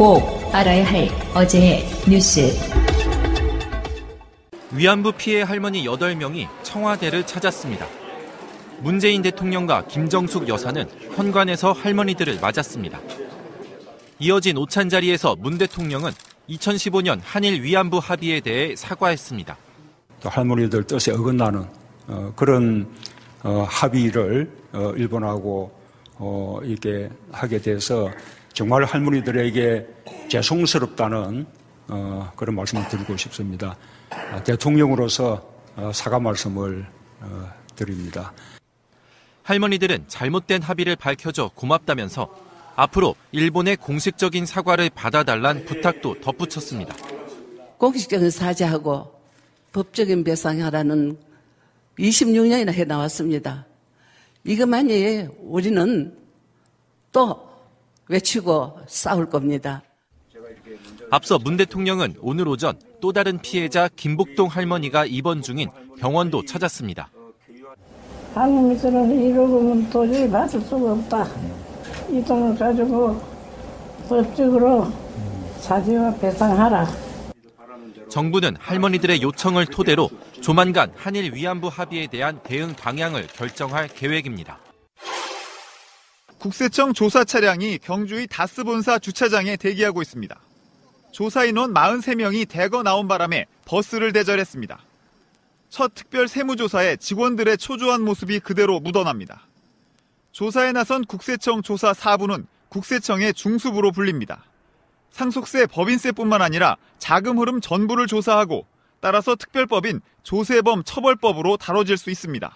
꼭 알아야 할 어제의 뉴스. 위안부 피해 할머니 8명이 청와대를 찾았습니다. 문재인 대통령과 김정숙 여사는 현관에서 할머니들을 맞았습니다. 이어진 오찬 자리에서 문 대통령은 2015년 한일 위안부 합의에 대해 사과했습니다. 또 할머니들 뜻에 어긋나는 그런 합의를 일본하고 이렇게 하게 돼서 정말 할머니들에게 죄송스럽다는 그런 말씀을 드리고 싶습니다. 대통령으로서 사과 말씀을 드립니다. 할머니들은 잘못된 합의를 밝혀줘 고맙다면서 앞으로 일본의 공식적인 사과를 받아달란 부탁도 덧붙였습니다. 공식적인 사죄하고 법적인 배상하라는 26년이나 해나왔습니다. 이것만이 우리는 또 외치고 싸울 겁니다. 앞서 문 대통령은 오늘 오전 또 다른 피해자 김복동 할머니가 입원 중인 병원도 찾았습니다. 할머니들은 이러고는 도저히 받을 수가 없다. 이 돈을 가지고 법적으로 사죄와 배상하라. 정부는 할머니들의 요청을 토대로 조만간 한일 위안부 합의에 대한 대응 방향을 결정할 계획입니다. 국세청 조사 차량이 경주의 다스 본사 주차장에 대기하고 있습니다. 조사 인원 43명이 대거 나온 바람에 버스를 대절했습니다. 첫 특별 세무조사에 직원들의 초조한 모습이 그대로 묻어납니다. 조사에 나선 국세청 조사 4부는 국세청의 중수부로 불립니다. 상속세, 법인세뿐만 아니라 자금 흐름 전부를 조사하고 따라서 특별법인 조세범 처벌법으로 다뤄질 수 있습니다.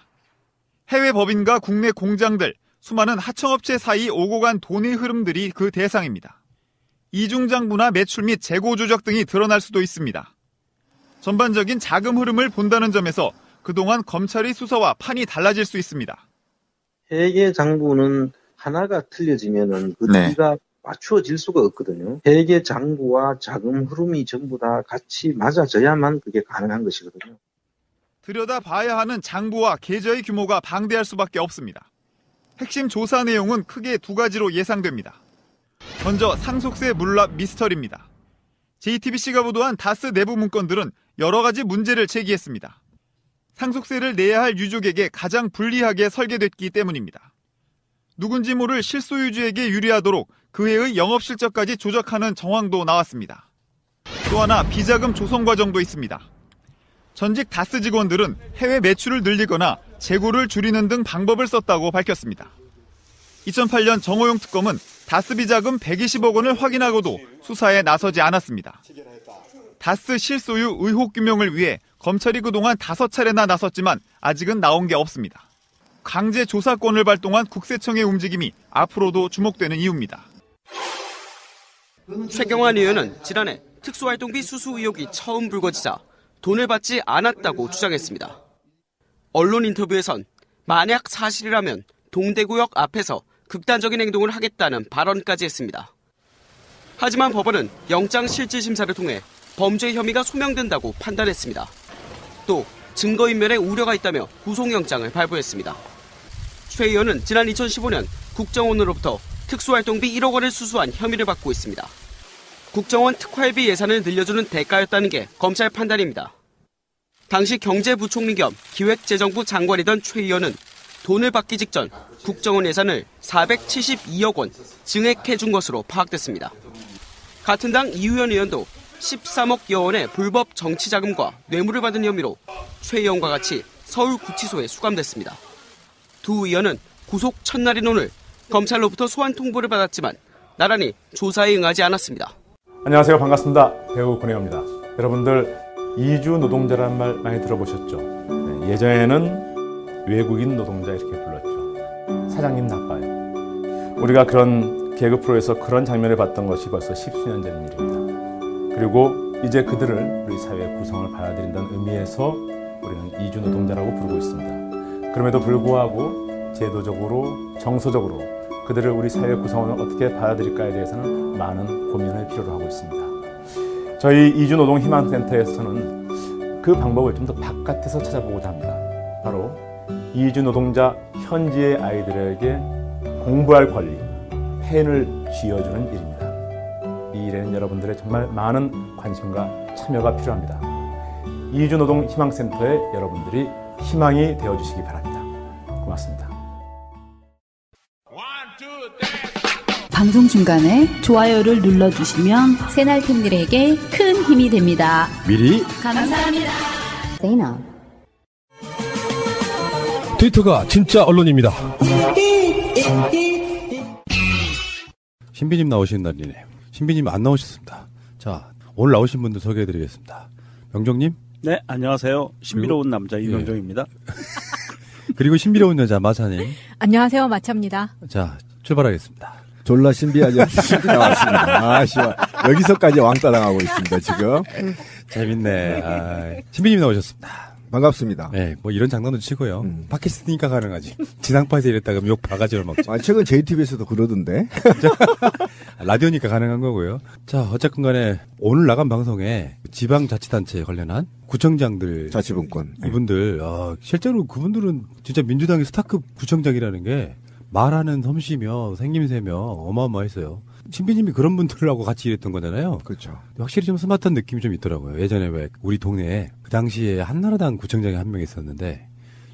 해외 법인과 국내 공장들, 수많은 하청업체 사이 오고 간 돈의 흐름들이 그 대상입니다. 이중장부나 매출 및 재고 조작 등이 드러날 수도 있습니다. 전반적인 자금 흐름을 본다는 점에서 그동안 검찰의 수사와 판이 달라질 수 있습니다. 회계 장부는 하나가 틀려지면은 그 뒤가 맞추어질 수가 없거든요. 회계 장부와 자금 흐름이 전부 다 같이 맞아져야만 그게 가능한 것이거든요. 들여다봐야 하는 장부와 계좌의 규모가 방대할 수밖에 없습니다. 핵심 조사 내용은 크게 두 가지로 예상됩니다. 먼저 상속세 물납 미스터리입니다. JTBC가 보도한 다스 내부 문건들은 여러 가지 문제를 제기했습니다. 상속세를 내야 할 유족에게 가장 불리하게 설계됐기 때문입니다. 누군지 모를 실소유주에게 유리하도록 그 해의 영업실적까지 조작하는 정황도 나왔습니다. 또 하나 비자금 조성 과정도 있습니다. 전직 다스 직원들은 해외 매출을 늘리거나 재고를 줄이는 등 방법을 썼다고 밝혔습니다. 2008년 정호용 특검은 다스 비자금 120억 원을 확인하고도 수사에 나서지 않았습니다. 다스 실소유 의혹 규명을 위해 검찰이 그동안 5차례나 나섰지만 아직은 나온 게 없습니다. 강제 조사권을 발동한 국세청의 움직임이 앞으로도 주목되는 이유입니다. 최경환 의원은 지난해 특수활동비 수수 의혹이 처음 불거지자 돈을 받지 않았다고 주장했습니다. 언론 인터뷰에선 만약 사실이라면 동대구역 앞에서 극단적인 행동을 하겠다는 발언까지 했습니다. 하지만 법원은 영장실질심사를 통해 범죄 혐의가 소명된다고 판단했습니다. 또 증거인멸에 우려가 있다며 구속영장을 발부했습니다. 최 의원은 지난 2015년 국정원으로부터 특수활동비 1억 원을 수수한 혐의를 받고 있습니다. 국정원 특활비 예산을 늘려주는 대가였다는 게 검찰 판단입니다. 당시 경제부총리 겸 기획재정부 장관이던 최 의원은 돈을 받기 직전 국정원 예산을 472억 원 증액해준 것으로 파악됐습니다. 같은 당 이우현 의원도 13억여 원의 불법 정치자금과 뇌물을 받은 혐의로 최 의원과 같이 서울구치소에 수감됐습니다. 두 의원은 구속 첫날인 오늘 검찰로부터 소환 통보를 받았지만 나란히 조사에 응하지 않았습니다. 안녕하세요. 반갑습니다. 배우 권혜호입니다. 여러분들 이주 노동자라는 말 많이 들어보셨죠? 네, 예전에는 외국인 노동자 이렇게 불렀죠. 사장님 나빠요. 우리가 그런 개그 프로에서 그런 장면을 봤던 것이 벌써 10수년 전 일입니다. 그리고 이제 그들을 우리 사회의 구성을 받아들인다는 의미에서 우리는 이주 노동자라고 부르고 있습니다. 그럼에도 불구하고 제도적으로 정서적으로 그들을 우리 사회 구성원을 어떻게 받아들일까에 대해서는 많은 고민을 필요로 하고 있습니다. 저희 이주노동희망센터에서는 그 방법을 좀 더 바깥에서 찾아보고자 합니다. 바로 이주노동자 현지의 아이들에게 공부할 권리, 펜을 쥐어주는 일입니다. 이 일에는 여러분들의 정말 많은 관심과 참여가 필요합니다. 이주노동희망센터에 여러분들이 희망이 되어주시기 바랍니다. 고맙습니다. 방송 중간에 좋아요를 눌러주시면 새날팀들에게 큰 힘이 됩니다. 미리 감사합니다. 트위터가 진짜 언론입니다. 신비님 나오시는 날이네요. 신비님 안 나오셨습니다. 자, 오늘 나오신 분들 소개해드리겠습니다. 명종님. 네, 안녕하세요. 신비로운 남자 이명종입니다. 그리고 신비로운 여자 마차님. 안녕하세요, 마차입니다. 자, 출발하겠습니다. 졸라 신비하지 않은 신비 나왔습니다. 씨발. 여기서까지 왕따 당하고 있습니다, 지금. 재밌네. 신비님 나오셨습니다. 반갑습니다. 네, 뭐 이런 장난도 치고요. 팟캐스트니까 가능하지. 지상파에서 이랬다가 욕 바가지를 먹지. 최근 JTBC에서도 그러던데. 라디오니까 가능한 거고요. 자, 어쨌든 간에 오늘 나간 방송에 지방자치단체에 관련한 구청장들. 자치분권. 이분들, 실제로 그분들은 진짜 민주당의 스타급 구청장이라는 게 말하는 솜씨며 생김새며 어마어마했어요. 신비님이 그런 분들하고 같이 일했던 거잖아요. 그렇죠. 확실히 좀 스마트한 느낌이 좀 있더라고요. 예전에 왜 우리 동네에 그 당시에 한나라당 구청장이 한 명 있었는데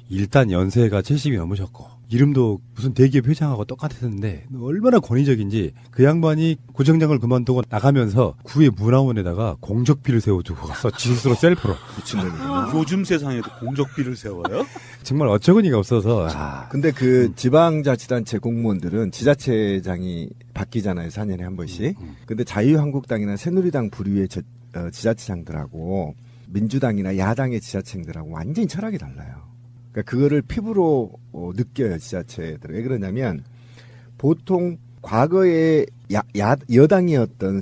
일단 연세가 70이 넘으셨고 이름도 무슨 대기업 회장하고 똑같았는데 얼마나 권위적인지 그 양반이 구청장을 그만두고 나가면서 구의 문화원에다가 공적비를 세워주고 가서 지 스스로 셀프로. 미친놈이구나. 요즘 세상에도 공적비를 세워요? 정말 어처구니가 없어서. 근데 그 지방자치단체 공무원들은 지자체장이 바뀌잖아요. 4년에 한 번씩. 근데 자유한국당이나 새누리당 부류의 지자체장들하고 민주당이나 야당의 지자체장들하고 완전히 철학이 달라요. 그러니까 그거를 피부로 느껴요, 지자체들. 왜 그러냐면 보통 과거에 여당이었던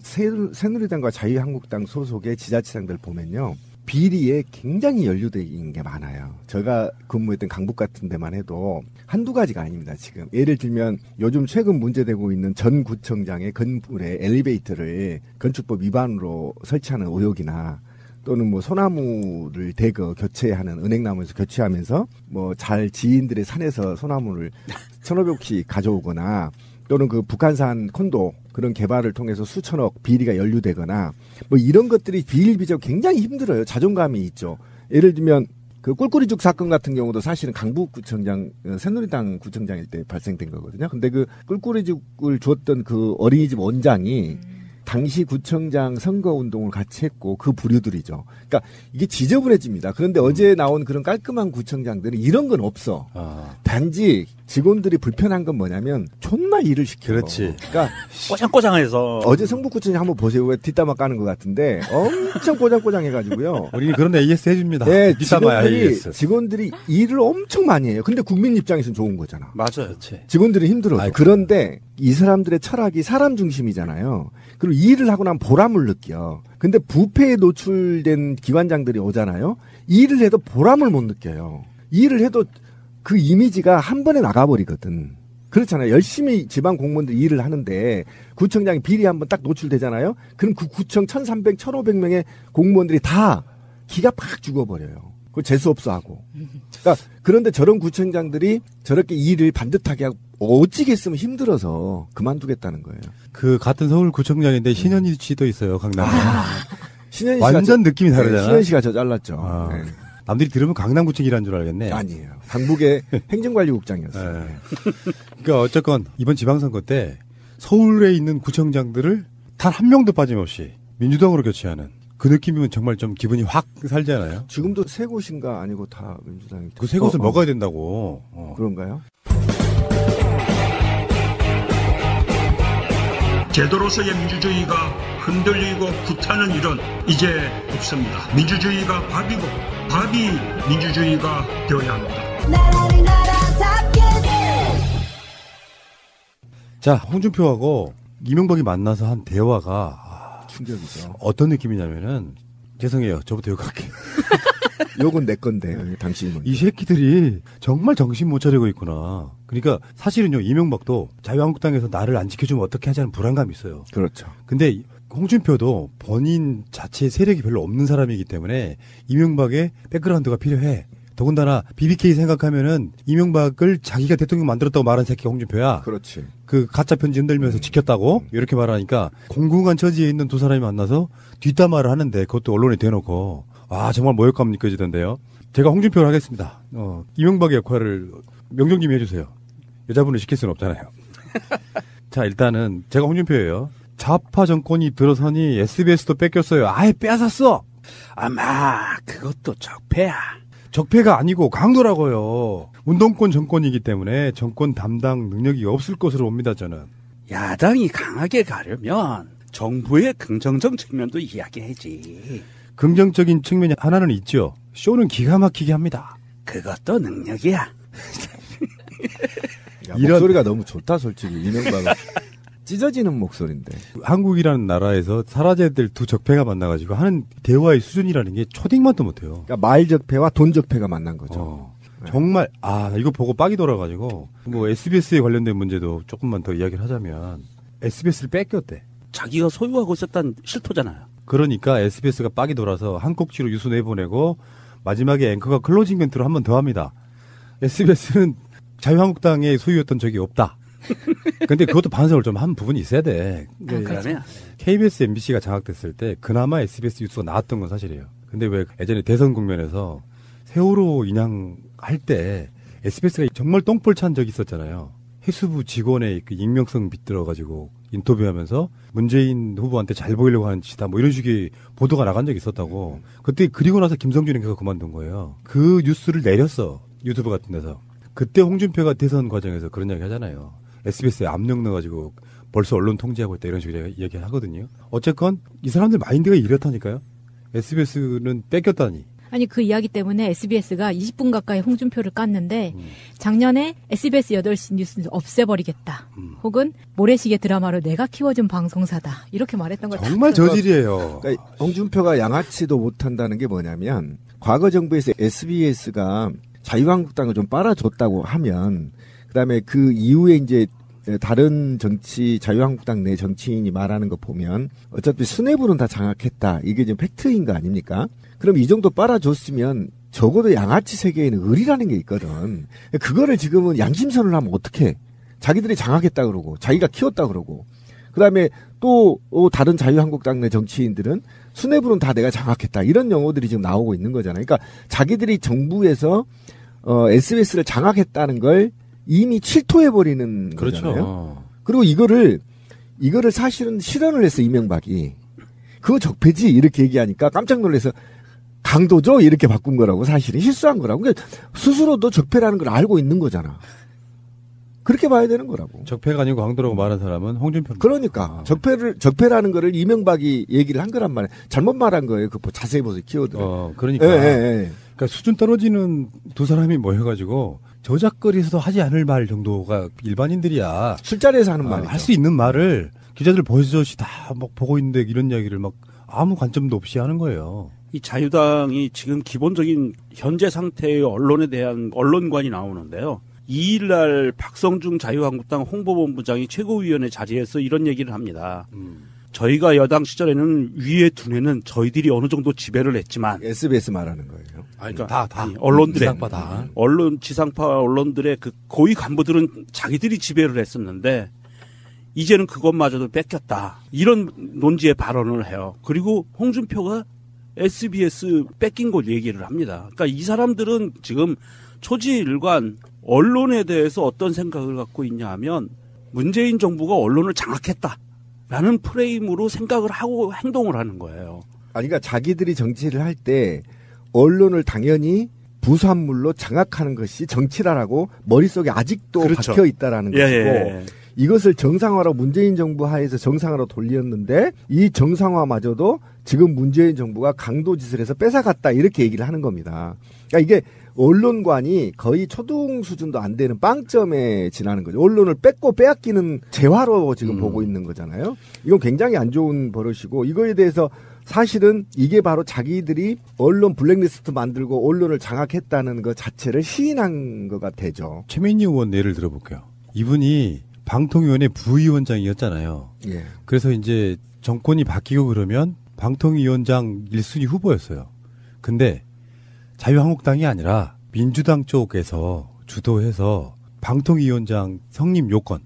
새누리당과 자유한국당 소속의 지자체장들 보면요. 비리에 굉장히 연루된 게 많아요. 제가 근무했던 강북 같은 데만 해도 한두 가지가 아닙니다, 지금. 예를 들면 요즘 최근 문제되고 있는 전 구청장의 건물에 엘리베이터를 건축법 위반으로 설치하는 의혹이나 또는 뭐 소나무를 대거 교체하는 은행나무에서 교체하면서 뭐 잘 지인들의 산에서 소나무를 1,500씩 가져오거나 또는 그 북한산 콘도 그런 개발을 통해서 수천억 비리가 연루되거나 뭐 이런 것들이 비일비재로 굉장히 힘들어요. 자존감이 있죠. 예를 들면 그 꿀꿀이죽 사건 같은 경우도 사실은 강북구청장, 새누리당 구청장일 때 발생된 거거든요. 근데 그 꿀꿀이죽을 줬던 그 어린이집 원장이 당시 구청장 선거운동을 같이 했고 그 부류들이죠. 그러니까 이게 지저분해집니다. 그런데 어제 나온 그런 깔끔한 구청장들은 이런 건 없어. 단지 직원들이 불편한 건 뭐냐면 존나 일을 시켜. 그렇지. 그러니까 꼬장꼬장해서. 어제 성북구청장 한번 보세요. 왜 뒷담화 까는 것 같은데 엄청 꼬장꼬장해가지고요. 우리는 그런 AS 해줍니다. 네, 직원들이 일을 엄청 많이 해요. 근데 국민 입장에서는 좋은 거잖아. 맞아요. 그렇지. 직원들이 힘들어요. 그런데 이 사람들의 철학이 사람 중심이잖아요. 그리고 일을 하고 나면 보람을 느껴. 근데 부패에 노출된 기관장들이 오잖아요. 일을 해도 보람을 못 느껴요. 일을 해도 그 이미지가 한 번에 나가버리거든. 그렇잖아요. 열심히 지방 공무원들이 일을 하는데 구청장이 비리 한번 딱 노출되잖아요. 그럼 그 구청 1,300, 1,500명의 공무원들이 다 기가 팍 죽어버려요. 그걸 재수없어 하고. 그러니까 그런데 저런 구청장들이 저렇게 일을 반듯하게 하고 어찌겠으면 힘들어서 그만두겠다는 거예요. 그 같은 서울구청장인데 신현희 씨도 있어요, 강남에. 신현희 씨가 완전 느낌이 다르잖아요. 신현희 씨가 저 잘랐죠. 네. 남들이 들으면 강남구청이라는 줄 알겠네. 아니에요. 강북의 행정관리국장이었어요. 네. 그러니까 어쨌건 이번 지방선거 때 서울에 있는 구청장들을 단 한 명도 빠짐없이 민주당으로 교체하는 그 느낌이면 정말 좀 기분이 확 살잖아요. 지금도 세 곳인가 아니고 다 민주당이. 그 세 곳을 먹어야 된다고. 그런가요? 제도로서의 민주주의가 흔들리고 구타는 일은 이제 없습니다. 민주주의가 밥이고 밥이 민주주의가 되어야 합니다. 자, 홍준표하고 이명박이 만나서 한 대화가 충격이죠. 어떤 느낌이냐면은 죄송해요. 저부터 욕할게요. 욕은 내 건데 당신은. 이 새끼들이 정말 정신 못 차리고 있구나. 그러니까 사실은요, 이명박도 자유한국당에서 나를 안 지켜주면 어떻게 하자는 불안감이 있어요. 그렇죠. 근데 홍준표도 본인 자체의 세력이 별로 없는 사람이기 때문에 이명박의 백그라운드가 필요해. 더군다나 BBK 생각하면은 이명박을 자기가 대통령 만들었다고 말한 새끼가 홍준표야. 그렇지. 그 가짜 편지 흔들면서 지켰다고 이렇게 말하니까 공공한 처지에 있는 두 사람이 만나서 뒷담화를 하는데 그것도 언론에 대놓고 와 정말 모욕감 느껴지던데요. 제가 홍준표를 하겠습니다. 이명박의 역할을 명정님이 해주세요. 여자분을 시킬 수는 없잖아요. 자 일단은 제가 홍준표예요. 좌파 정권이 들어서니 SBS도 뺏겼어요. 아예 빼앗았어. 아마 그것도 적폐야. 적폐가 아니고 강도라고요. 운동권 정권이기 때문에 정권 담당 능력이 없을 것으로 봅니다. 저는. 야당이 강하게 가려면 정부의 긍정적 측면도 이야기해야지. 긍정적인 측면이 하나는 있죠. 쇼는 기가 막히게 합니다. 그것도 능력이야. 목소리가 너무 좋다 솔직히. 이명박은 찢어지는 목소리인데. 한국이라는 나라에서 살아야 될 두 적폐가 만나가지고 하는 대화의 수준이라는 게 초딩만도 못해요. 그러니까 말 적폐와 돈 적폐가 만난 거죠. 정말 이거 보고 빡이 돌아가지고 뭐 SBS에 관련된 문제도 조금만 더 이야기를 하자면 SBS를 뺏겼대. 자기가 소유하고 있었던 실토잖아요. 그러니까 SBS가 빡이 돌아서 한 꼭지로 유수 내보내고 마지막에 앵커가 클로징 멘트로 한 번 더 합니다. SBS는 자유한국당의 소유였던 적이 없다. 근데 그것도 반성을 좀 한 부분이 있어야 돼. 그러면 KBS, MBC가 장악됐을 때 그나마 SBS 뉴스가 나왔던 건 사실이에요. 근데 왜 예전에 대선 국면에서 세월호 인양할 때 SBS가 정말 똥볼 찬 적이 있었잖아요. 해수부 직원의 그 익명성 빗들어가지고 인터뷰하면서 문재인 후보한테 잘 보이려고 하는 짓이다 뭐 이런 식의 보도가 나간 적이 있었다고. 그때 그리고 나서 김성준 앵커가 그만둔 거예요. 그 뉴스를 내렸어. 유튜브 같은 데서. 그때 홍준표가 대선 과정에서 그런 이야기 하잖아요. SBS에 압력 넣어가지고 벌써 언론 통제하고 있다 이런 식으로 얘기하거든요. 어쨌건 이 사람들 마인드가 이렇다니까요. SBS는 뺏겼다니. 아니 그 이야기 때문에 SBS가 20분 가까이 홍준표를 깠는데 작년에 SBS 8시 뉴스는 없애버리겠다. 혹은 모래시계 드라마로 내가 키워준 방송사다. 이렇게 말했던 걸 정말 저질이에요. 그러니까 홍준표가 양아치도 못한다는 게 뭐냐면 과거 정부에서 SBS가 자유한국당을 좀 빨아줬다고 하면 그다음에 그 이후에 이제 다른 정치 자유한국당 내 정치인이 말하는 거 보면 어차피 수뇌부는 다 장악했다. 이게 지금 팩트인 거 아닙니까? 그럼 이 정도 빨아줬으면 적어도 양아치 세계에는 을이라는 게 있거든. 그거를 지금은 양심선을 하면 어떡해. 자기들이 장악했다 그러고 자기가 키웠다 그러고 그다음에 또 다른 자유한국당 내 정치인들은 수뇌부는 다 내가 장악했다. 이런 용어들이 지금 나오고 있는 거잖아요. 그러니까 자기들이 정부에서 SBS를 장악했다는 걸 이미 출토해버리는 거잖아요. 그렇죠. 그리고 이거를 사실은 실현을 했어, 이명박이. 그거 적폐지? 이렇게 얘기하니까 깜짝 놀라서 강도죠? 이렇게 바꾼 거라고, 사실은. 실수한 거라고. 그러니까 스스로도 적폐라는 걸 알고 있는 거잖아. 그렇게 봐야 되는 거라고. 적폐가 아니고 강도라고 말한 사람은 홍준표. 그러니까. 적폐라는 거를 이명박이 얘기를 한 거란 말이야. 잘못 말한 거예요. 그 자세히 보세요, 키워드. 그러니까. 그러니까 수준 떨어지는 두 사람이 모여가지고 저작거리에서도 하지 않을 말 정도가 일반인들이야. 술자리에서 하는 말이죠. 할 수 있는 말을 기자들 버젓이 다 막 보고 있는데 이런 이야기를 막 아무 관점도 없이 하는 거예요. 이 자유당이 지금 기본적인 현재 상태의 언론에 대한 언론관이 나오는데요. 2일날 박성중 자유한국당 홍보본부장이 최고위원회 자리에서 이런 얘기를 합니다. 저희가 여당 시절에는 위에 두뇌는 저희들이 어느 정도 지배를 했지만 SBS 말하는 거예요. 그러니까 언론들의 지상파 다. 지상파 언론들의 그 고위 간부들은 자기들이 지배를 했었는데 이제는 그것마저도 뺏겼다. 이런 논지의 발언을 해요. 그리고 홍준표가 SBS 뺏긴 걸 얘기를 합니다. 그러니까 이 사람들은 지금 초지일관 언론에 대해서 어떤 생각을 갖고 있냐 하면 문재인 정부가 언론을 장악했다라는 프레임으로 생각을 하고 행동을 하는 거예요. 아니, 그러니까 자기들이 정치를 할 때 언론을 당연히 부산물로 장악하는 것이 정치라라고 머릿속에 아직도 그렇죠. 박혀 있다라는 것이고 예. 이것을 정상화로 문재인 정부 하에서 정상화로 돌렸는데 이 정상화마저도 지금 문재인 정부가 강도짓을 해서 뺏어갔다 이렇게 얘기를 하는 겁니다. 그러니까 이게 언론관이 거의 초등 수준도 안 되는 빵점에 지나는 거죠. 언론을 뺏고 빼앗기는 재화로 지금 보고 있는 거잖아요. 이건 굉장히 안 좋은 버릇이고 이거에 대해서 사실은 이게 바로 자기들이 언론 블랙리스트 만들고 언론을 장악했다는 것 자체를 시인한 거가 되죠. 최민희 의원 예를 들어볼게요. 이분이 방통위원회 부위원장이었잖아요. 예. 그래서 이제 정권이 바뀌고 그러면 방통위원장 1순위 후보였어요. 근데 자유한국당이 아니라 민주당 쪽에서 주도해서 방통위원장 성립 요건,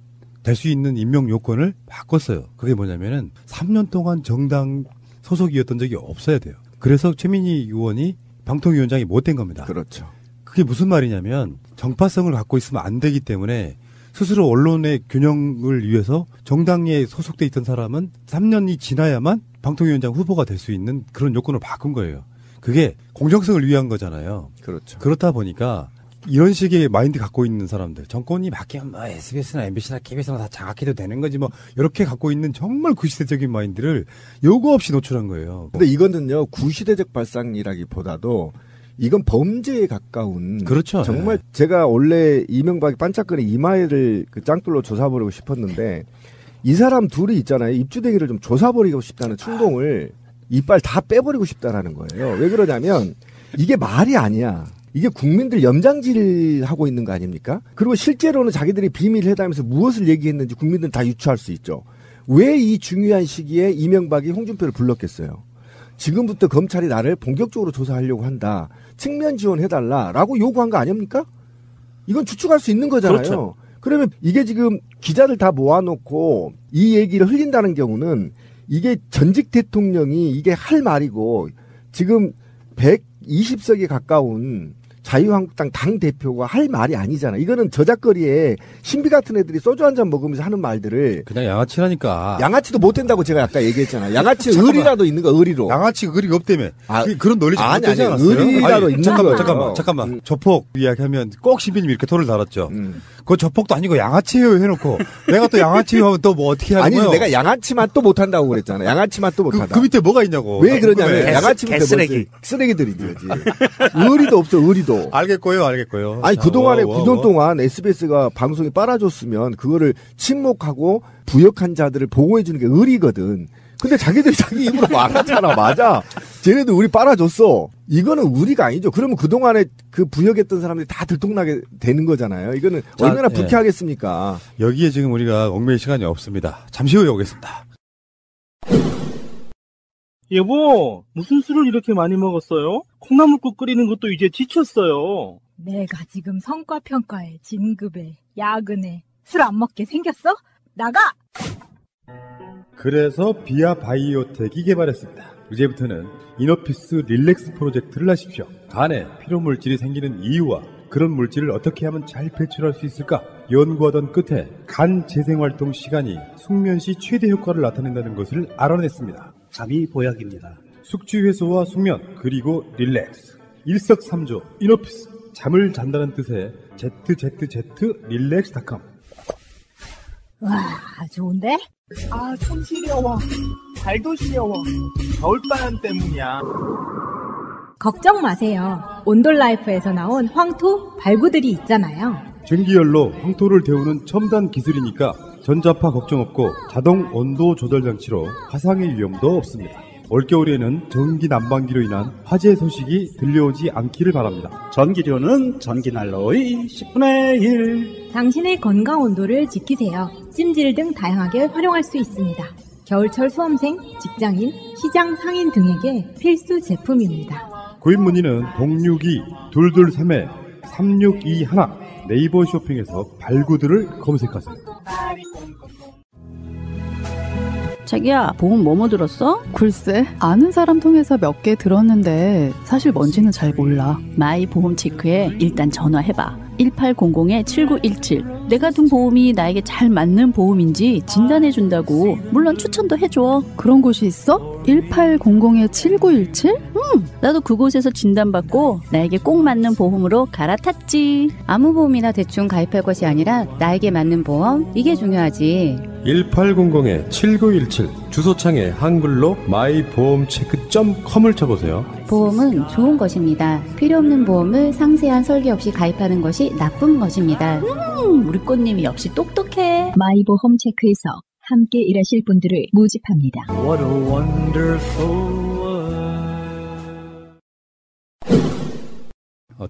될 수 있는 임명 요건을 바꿨어요. 그게 뭐냐면은 3년 동안 정당 소속이었던 적이 없어야 돼요. 그래서 최민희 의원이 방통위원장이 못 된 겁니다. 그렇죠. 그게 무슨 말이냐면 정파성을 갖고 있으면 안 되기 때문에 스스로 언론의 균형을 위해서 정당에 소속돼 있던 사람은 3년이 지나야만 방통위원장 후보가 될 수 있는 그런 요건을 바꾼 거예요. 그게 공정성을 위한 거잖아요. 그렇죠. 그렇다 보니까 이런 식의 마인드 갖고 있는 사람들, 정권이 바뀌면 뭐 SBS나 MBC나 KBS나 다 장악해도 되는 거지 뭐 이렇게 갖고 있는 정말 구시대적인 마인드를 요구 없이 노출한 거예요. 근데 이거는요, 구시대적 발상이라기보다도 이건 범죄에 가까운. 그렇죠. 정말 제가 원래 이명박이 반짝거리는 이마에를 그 짱돌로 조사버리고 싶었는데 이 사람 둘이 있잖아요. 입주댕이를 좀 조사버리고 싶다는 충동을 이빨 다 빼버리고 싶다라는 거예요. 왜 그러냐면 이게 말이 아니야. 이게 국민들 염장질하고 있는 거 아닙니까? 그리고 실제로는 자기들이 비밀 회담에서 무엇을 얘기했는지 국민들은 다 유추할 수 있죠. 왜 이 중요한 시기에 이명박이 홍준표를 불렀겠어요? 지금부터 검찰이 나를 본격적으로 조사하려고 한다. 측면 지원해달라라고 요구한 거 아닙니까? 이건 추측할 수 있는 거잖아요. 그렇죠. 그러면 이게 지금 기자들 다 모아놓고 이 얘기를 흘린다는 경우는 이게 전직 대통령이 이게 할 말이고 지금 120석에 가까운 자유한국당 당대표가 할 말이 아니잖아. 이거는 저작거리에 신비 같은 애들이 소주 한잔 먹으면서 하는 말들을 그냥 양아치라니까. 양아치도 못 된다고 제가 아까 얘기했잖아. 양아치 의리라도 있는 거 의리로. 양아치 의리가 없다며. 그런 논리 좀 아니, 되지 않았어요? 의리라도 있는 거예요. 잠깐만. 조폭 이야기하면 꼭 신비님 이렇게 토를 달았죠. 그거 조폭도 아니고 양아치예요 해놓고 내가 또 양아치예요 하면 또 뭐 어떻게 하는 거예요? 아니 내가 양아치만 또 못한다고 그랬잖아. 양아치만 또 못하다. 그 밑에 뭐가 있냐고. 왜 그러냐면 양아치 밑에 뭐지? 쓰레기들이지. 의리도 없어 의리도. 알겠고요. 아니 그동안에 9년 동안 SBS가 방송이 빨아줬으면 그거를 침묵하고 부역한 자들을 보호해주는 게 의리거든. 근데 자기들이 자기 입으로 말하잖아. 맞아. 쟤네들 우리 빨아줬어. 이거는 우리가 아니죠. 그러면 그동안에 그 부역했던 사람들이 다 들통나게 되는 거잖아요. 이거는 얼마나 불쾌하겠습니까. 여기에 지금 우리가 얽매일 시간이 없습니다. 잠시 후에 오겠습니다. 여보, 무슨 술을 이렇게 많이 먹었어요? 콩나물국 끓이는 것도 이제 지쳤어요. 내가 지금 성과평가에, 진급에, 야근에 술 안 먹게 생겼어? 나가! 그래서 비아바이오텍이 개발했습니다. 이제부터는 이너피스 릴렉스 프로젝트를 하십시오. 간에 피로 물질이 생기는 이유와 그런 물질을 어떻게 하면 잘 배출할 수 있을까 연구하던 끝에 간 재생활동 시간이 숙면 시 최대 효과를 나타낸다는 것을 알아냈습니다. 잠이 보약입니다. 숙취 해소와 숙면 그리고 릴렉스 일석삼조 이너피스 잠을 잔다는 뜻의 ZZZ 릴렉스닷컴. 와, 좋은데? 아, 손 시려워. 발도 시려워. 겨울바람 때문이야. 걱정 마세요. 온돌라이프에서 나온 황토 발구들이 있잖아요. 전기열로 황토를 데우는 첨단 기술이니까 전자파 걱정 없고 자동 온도 조절 장치로 화상의 위험도 없습니다. 올겨울에는 전기 난방기로 인한 화재 소식이 들려오지 않기를 바랍니다. 전기료는 전기난로의 10분의 1. 당신의 건강 온도를 지키세요. 찜질 등 다양하게 활용할 수 있습니다. 겨울철 수험생, 직장인, 시장 상인 등에게 필수 제품입니다. 구입 문의는 062-223-3621 네이버 쇼핑에서 발구들을 검색하세요. 자기야, 보험 뭐뭐 들었어? 글쎄, 아는 사람 통해서 몇 개 들었는데 사실 뭔지는 잘 몰라. 마이 보험 체크에 일단 전화해봐. 1800-7917. 내가 든 보험이 나에게 잘 맞는 보험인지 진단해준다고. 물론 추천도 해줘. 그런 곳이 있어? 1800-7917? 나도 그곳에서 진단받고 나에게 꼭 맞는 보험으로 갈아탔지. 아무 보험이나 대충 가입할 것이 아니라 나에게 맞는 보험, 이게 중요하지. 1800-7917 주소창에 한글로 my보험체크.com을 쳐보세요. 보험은 좋은 것입니다. 필요 없는 보험을 상세한 설계 없이 가입하는 것이 나쁜 것입니다. 우리 꽃님이 역시 똑똑해. 마이보험 체크에서 함께 일하실 분들을 모집합니다. What a wonderful world.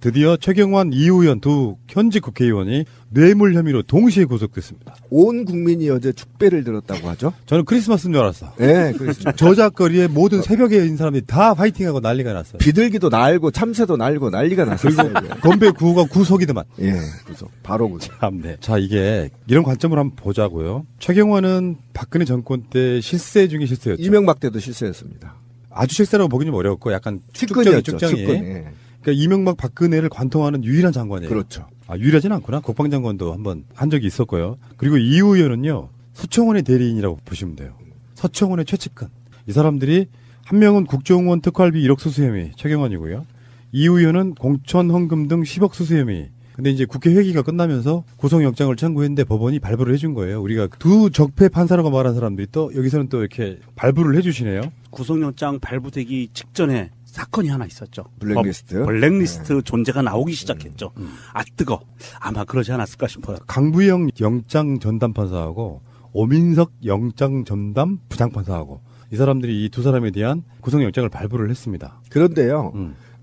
드디어 최경환, 이우현 두 현직 국회의원이 뇌물 혐의로 동시에 구속됐습니다. 온 국민이 어제 축배를 들었다고 하죠? 저는 크리스마스인 줄 알았어. 네, 그렇습니다. 저작거리에 모든 새벽에 있는 사람들이 다 화이팅하고 난리가 났어요. 비둘기도 날고 참새도 날고 난리가 났어요. 그리고 건배 구호가 구속이더만. 예, 구속. 바로 구속. 참네. 자, 이게 이런 관점으로 한번 보자고요. 최경환은 박근혜 정권 때 실세 중에 실세였죠. 이명박 때도 실세였습니다. 아주 실세라고 보기는 좀 어렵고 약간 측근이었죠. 측정이. 예. 그러니까 이명박 박근혜를 관통하는 유일한 장관이에요. 그렇죠. 유일하진 않구나. 국방장관도 한번 한 적이 있었고요. 그리고 이우 의원은요. 서청원의 대리인이라고 보시면 돼요. 서청원의 최측근. 이 사람들이 한 명은 국정원 특활비 1억 수수 혐의 최경환이고요. 이우 의원은 공천 헌금 등 10억 수수 혐의. 근데 이제 국회 회기가 끝나면서 구속영장을 청구했는데 법원이 발부를 해준 거예요. 우리가 두 적폐 판사라고 말한 사람들이 또 여기서는 또 이렇게 발부를 해주시네요. 구속영장 발부되기 직전에 사건이 하나 있었죠. 블랙리스트. 블랙리스트 존재가 나오기 시작했죠. 아 뜨거. 아마 그러지 않았을까 싶어요. 강부영 영장 전담 판사하고 오민석 영장 전담 부장 판사하고 이 사람들이 이 두 사람에 대한 구속영장을 발부를 했습니다. 그런데요.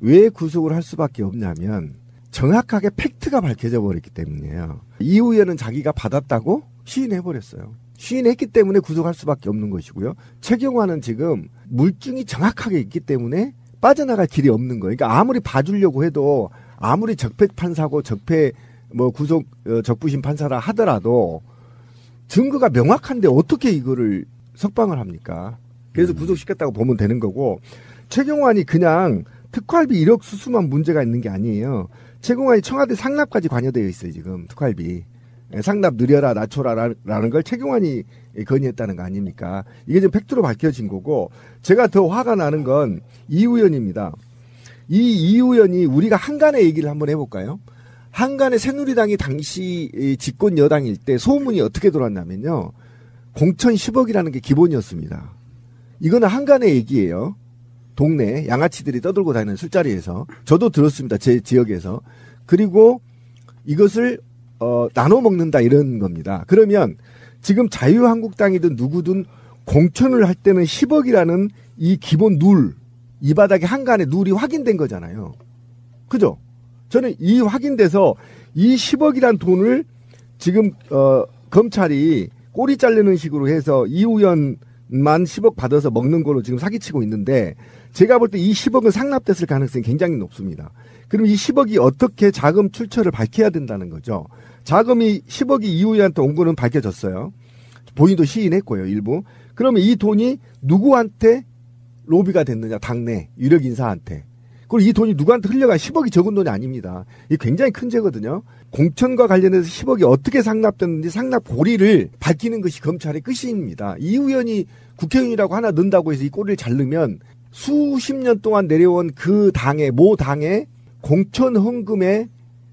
왜 구속을 할 수밖에 없냐면 정확하게 팩트가 밝혀져 버렸기 때문이에요. 이우 의원은 자기가 받았다고 시인해버렸어요. 시인했기 때문에 구속할 수밖에 없는 것이고요. 최경환은 지금 물증이 정확하게 있기 때문에 빠져나갈 길이 없는 거예요. 그러니까 아무리 봐주려고 해도 아무리 적폐 판사고 적폐 구속 적부심 판사라 하더라도 증거가 명확한데 어떻게 이거를 석방을 합니까? 그래서 구속시켰다고 보면 되는 거고 최경환이 그냥 특활비 1억 수수만 문제가 있는 게 아니에요. 최경환이 청와대 상납까지 관여되어 있어요. 지금 특활비. 상납 느려라 낮춰라라는 걸 최경환이 건의했다는 거 아닙니까? 이게 지금 팩트로 밝혀진 거고 제가 더 화가 나는 건 이 의원입니다. 이 의원이 우리가 한간의 얘기를 한번 해볼까요? 한간의 새누리당이 당시 집권 여당일 때 소문이 어떻게 돌았냐면요. 공천 10억이라는 게 기본이었습니다. 이거는 한간의 얘기예요. 동네 양아치들이 떠들고 다니는 술자리에서 저도 들었습니다. 제 지역에서. 그리고 이것을 나눠 먹는다 이런 겁니다. 그러면 지금 자유한국당이든 누구든 공천을 할 때는 10억이라는 이 기본 룰, 이 바닥에 한간에 룰이 확인된 거잖아요. 그죠? 저는 이 확인돼서 이 10억이란 돈을 지금 검찰이 꼬리 자르는 식으로 해서 이 의원만 10억 받아서 먹는 걸로 지금 사기치고 있는데 제가 볼 때 이 10억은 상납됐을 가능성이 굉장히 높습니다. 그럼 이 10억이 어떻게 자금 출처를 밝혀야 된다는 거죠. 자금이 10억이 이 의원한테 온 거는 밝혀졌어요. 본인도 시인했고요, 일부. 그러면 이 돈이 누구한테 로비가 됐느냐, 당내 유력 인사한테. 그리고 이 돈이 누구한테 흘려가 10억이 적은 돈이 아닙니다. 이게 굉장히 큰 죄거든요. 공천과 관련해서 10억이 어떻게 상납됐는지 상납 고리를 밝히는 것이 검찰의 끝입니다. 이 의원이 국회의원이라고 하나 넣는다고 해서 이 꼬리를 자르면 수십 년 동안 내려온 그 당의 모 당의 공천 헌금의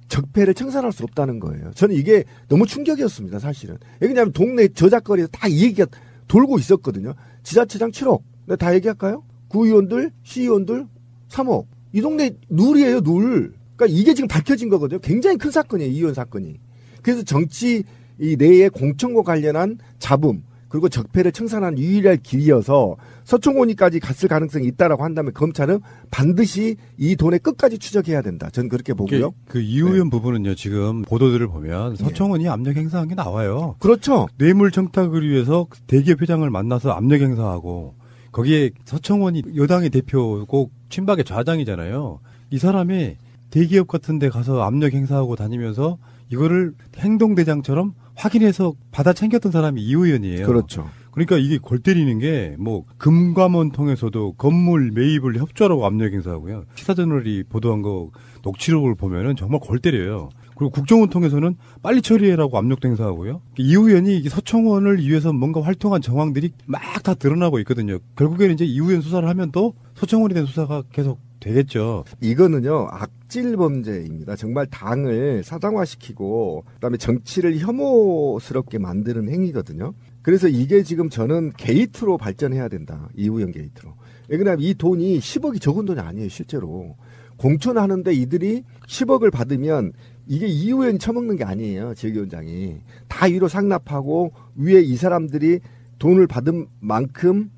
적폐를 청산할 수 없다는 거예요. 저는 이게 너무 충격이었습니다, 사실은. 왜냐하면 동네 저작거리에서 다 이 얘기가 돌고 있었거든요. 지자체장 7억. 내가 다 얘기할까요? 구의원들, 시의원들 3억. 이 동네 룰이에요, 룰. 그러니까 이게 지금 밝혀진 거거든요. 굉장히 큰 사건이에요, 이 의원 사건이. 그래서 정치 이 내에 공천과 관련한 잡음, 그리고 적폐를 청산한 유일한 길이어서 서청원이까지 갔을 가능성이 있다라고 한다면 검찰은 반드시 이 돈의 끝까지 추적해야 된다. 저는 그렇게 보고요. 그 이우연 부분은요. 지금 보도들을 보면 서청원이 압력 행사한 게 나와요. 그렇죠. 뇌물 청탁을 위해서 대기업 회장을 만나서 압력 행사하고 거기에 서청원이 여당의 대표고 친박의 좌장이잖아요. 이 사람이 대기업 같은 데 가서 압력 행사하고 다니면서 이거를 행동대장처럼 확인해서 받아 챙겼던 사람이 이 의원이에요. 그렇죠. 그러니까 이게 골 때리는 게 뭐 금감원 통해서도 건물 매입을 협조하라고 압력 행사하고요. 시사저널이 보도한 거 녹취록을 보면은 정말 골 때려요. 그리고 국정원 통해서는 빨리 처리해라고 압력도 행사하고요. 이 의원이 서청원을 위해서 뭔가 활동한 정황들이 막 다 드러나고 있거든요. 결국에는 이제 이 의원 수사를 하면 또 서청원에 대한 수사가 계속 되겠죠. 이거는요, 악질 범죄입니다. 정말 당을 사당화시키고, 그다음에 정치를 혐오스럽게 만드는 행위거든요. 그래서 이게 지금 저는 게이트로 발전해야 된다. 이우영 게이트로. 왜냐하면 이 돈이 10억이 적은 돈이 아니에요, 실제로. 공천하는데 이들이 10억을 받으면 이게 이 의원이 처먹는 게 아니에요, 지역위원장이. 다 위로 상납하고 위에 이 사람들이 돈을 받은 만큼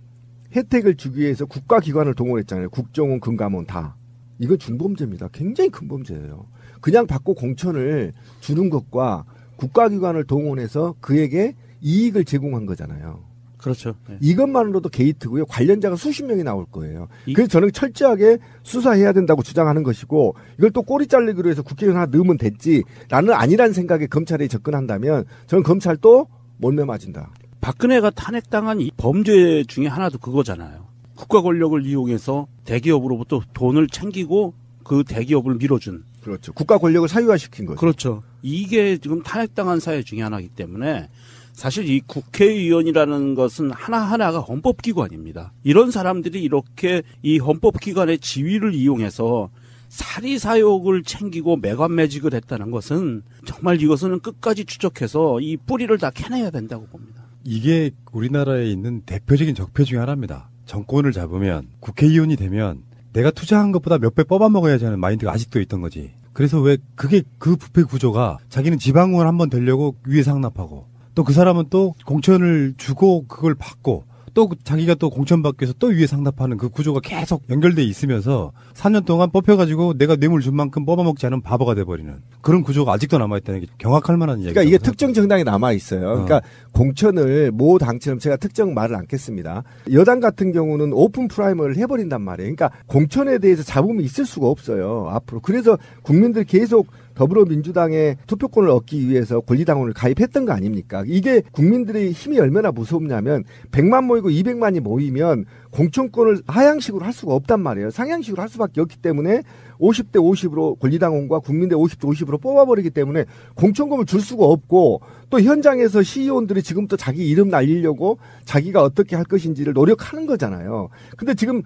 혜택을 주기 위해서 국가기관을 동원했잖아요. 국정원, 금감원 다. 이건 중범죄입니다. 굉장히 큰 범죄예요. 그냥 받고 공천을 주는 것과 국가기관을 동원해서 그에게 이익을 제공한 거잖아요. 그렇죠. 네. 이것만으로도 게이트고요. 관련자가 수십 명이 나올 거예요. 그래서 저는 철저하게 수사해야 된다고 주장하는 것이고 이걸 또 꼬리 잘리기로 해서 국회의원 하나 넣으면 됐지 나는 아니라는 생각에 검찰에 접근한다면 저는 검찰 또 몰매 맞은다. 박근혜가 탄핵당한 이 범죄 중에 하나도 그거잖아요. 국가 권력을 이용해서 대기업으로부터 돈을 챙기고 그 대기업을 밀어준. 그렇죠. 국가 권력을 사유화시킨 거죠. 그렇죠. 이게 지금 탄핵당한 사회 중에 하나이기 때문에 사실 이 국회의원이라는 것은 하나하나가 헌법기관입니다. 이런 사람들이 이렇게 이 헌법기관의 지위를 이용해서 사리사욕을 챙기고 매관매직을 했다는 것은 정말 이것은 끝까지 추적해서 이 뿌리를 다 캐내야 된다고 봅니다. 이게 우리나라에 있는 대표적인 적폐 중에 하나입니다. 정권을 잡으면 국회의원이 되면 내가 투자한 것보다 몇 배 뽑아먹어야지 하는 마인드가 아직도 있던 거지. 그래서 왜 그게 그 부패 구조가 자기는 지방의원 한번 되려고 위에 상납하고 또 그 사람은 또 공천을 주고 그걸 받고 또 자기가 또 공천 받기 위해서 또 위에 상납하는 그 구조가 계속 연결돼 있으면서 4년 동안 뽑혀가지고 내가 뇌물 준 만큼 뽑아먹지 않은 바보가 돼버리는 그런 구조가 아직도 남아있다는 게 경악할 만한 얘기죠. 그러니까 이게 특정 정당에 남아있어요. 그러니까 공천을 모 당처럼 제가 특정 말을 않겠습니다. 여당 같은 경우는 오픈 프라이머를 해버린단 말이에요. 그러니까 공천에 대해서 잡음이 있을 수가 없어요. 앞으로. 그래서 국민들이 계속 더불어민주당의 투표권을 얻기 위해서 권리당원을 가입했던 거 아닙니까? 이게 국민들의 힘이 얼마나 무섭냐면 100만 모이고 200만이 모이면 공천권을 하향식으로 할 수가 없단 말이에요. 상향식으로 할 수밖에 없기 때문에 50대 50으로 권리당원과 국민대 50대 50으로 뽑아버리기 때문에 공천권을 줄 수가 없고 또 현장에서 시의원들이 지금부터 자기 이름 날리려고 자기가 어떻게 할 것인지를 노력하는 거잖아요. 근데 지금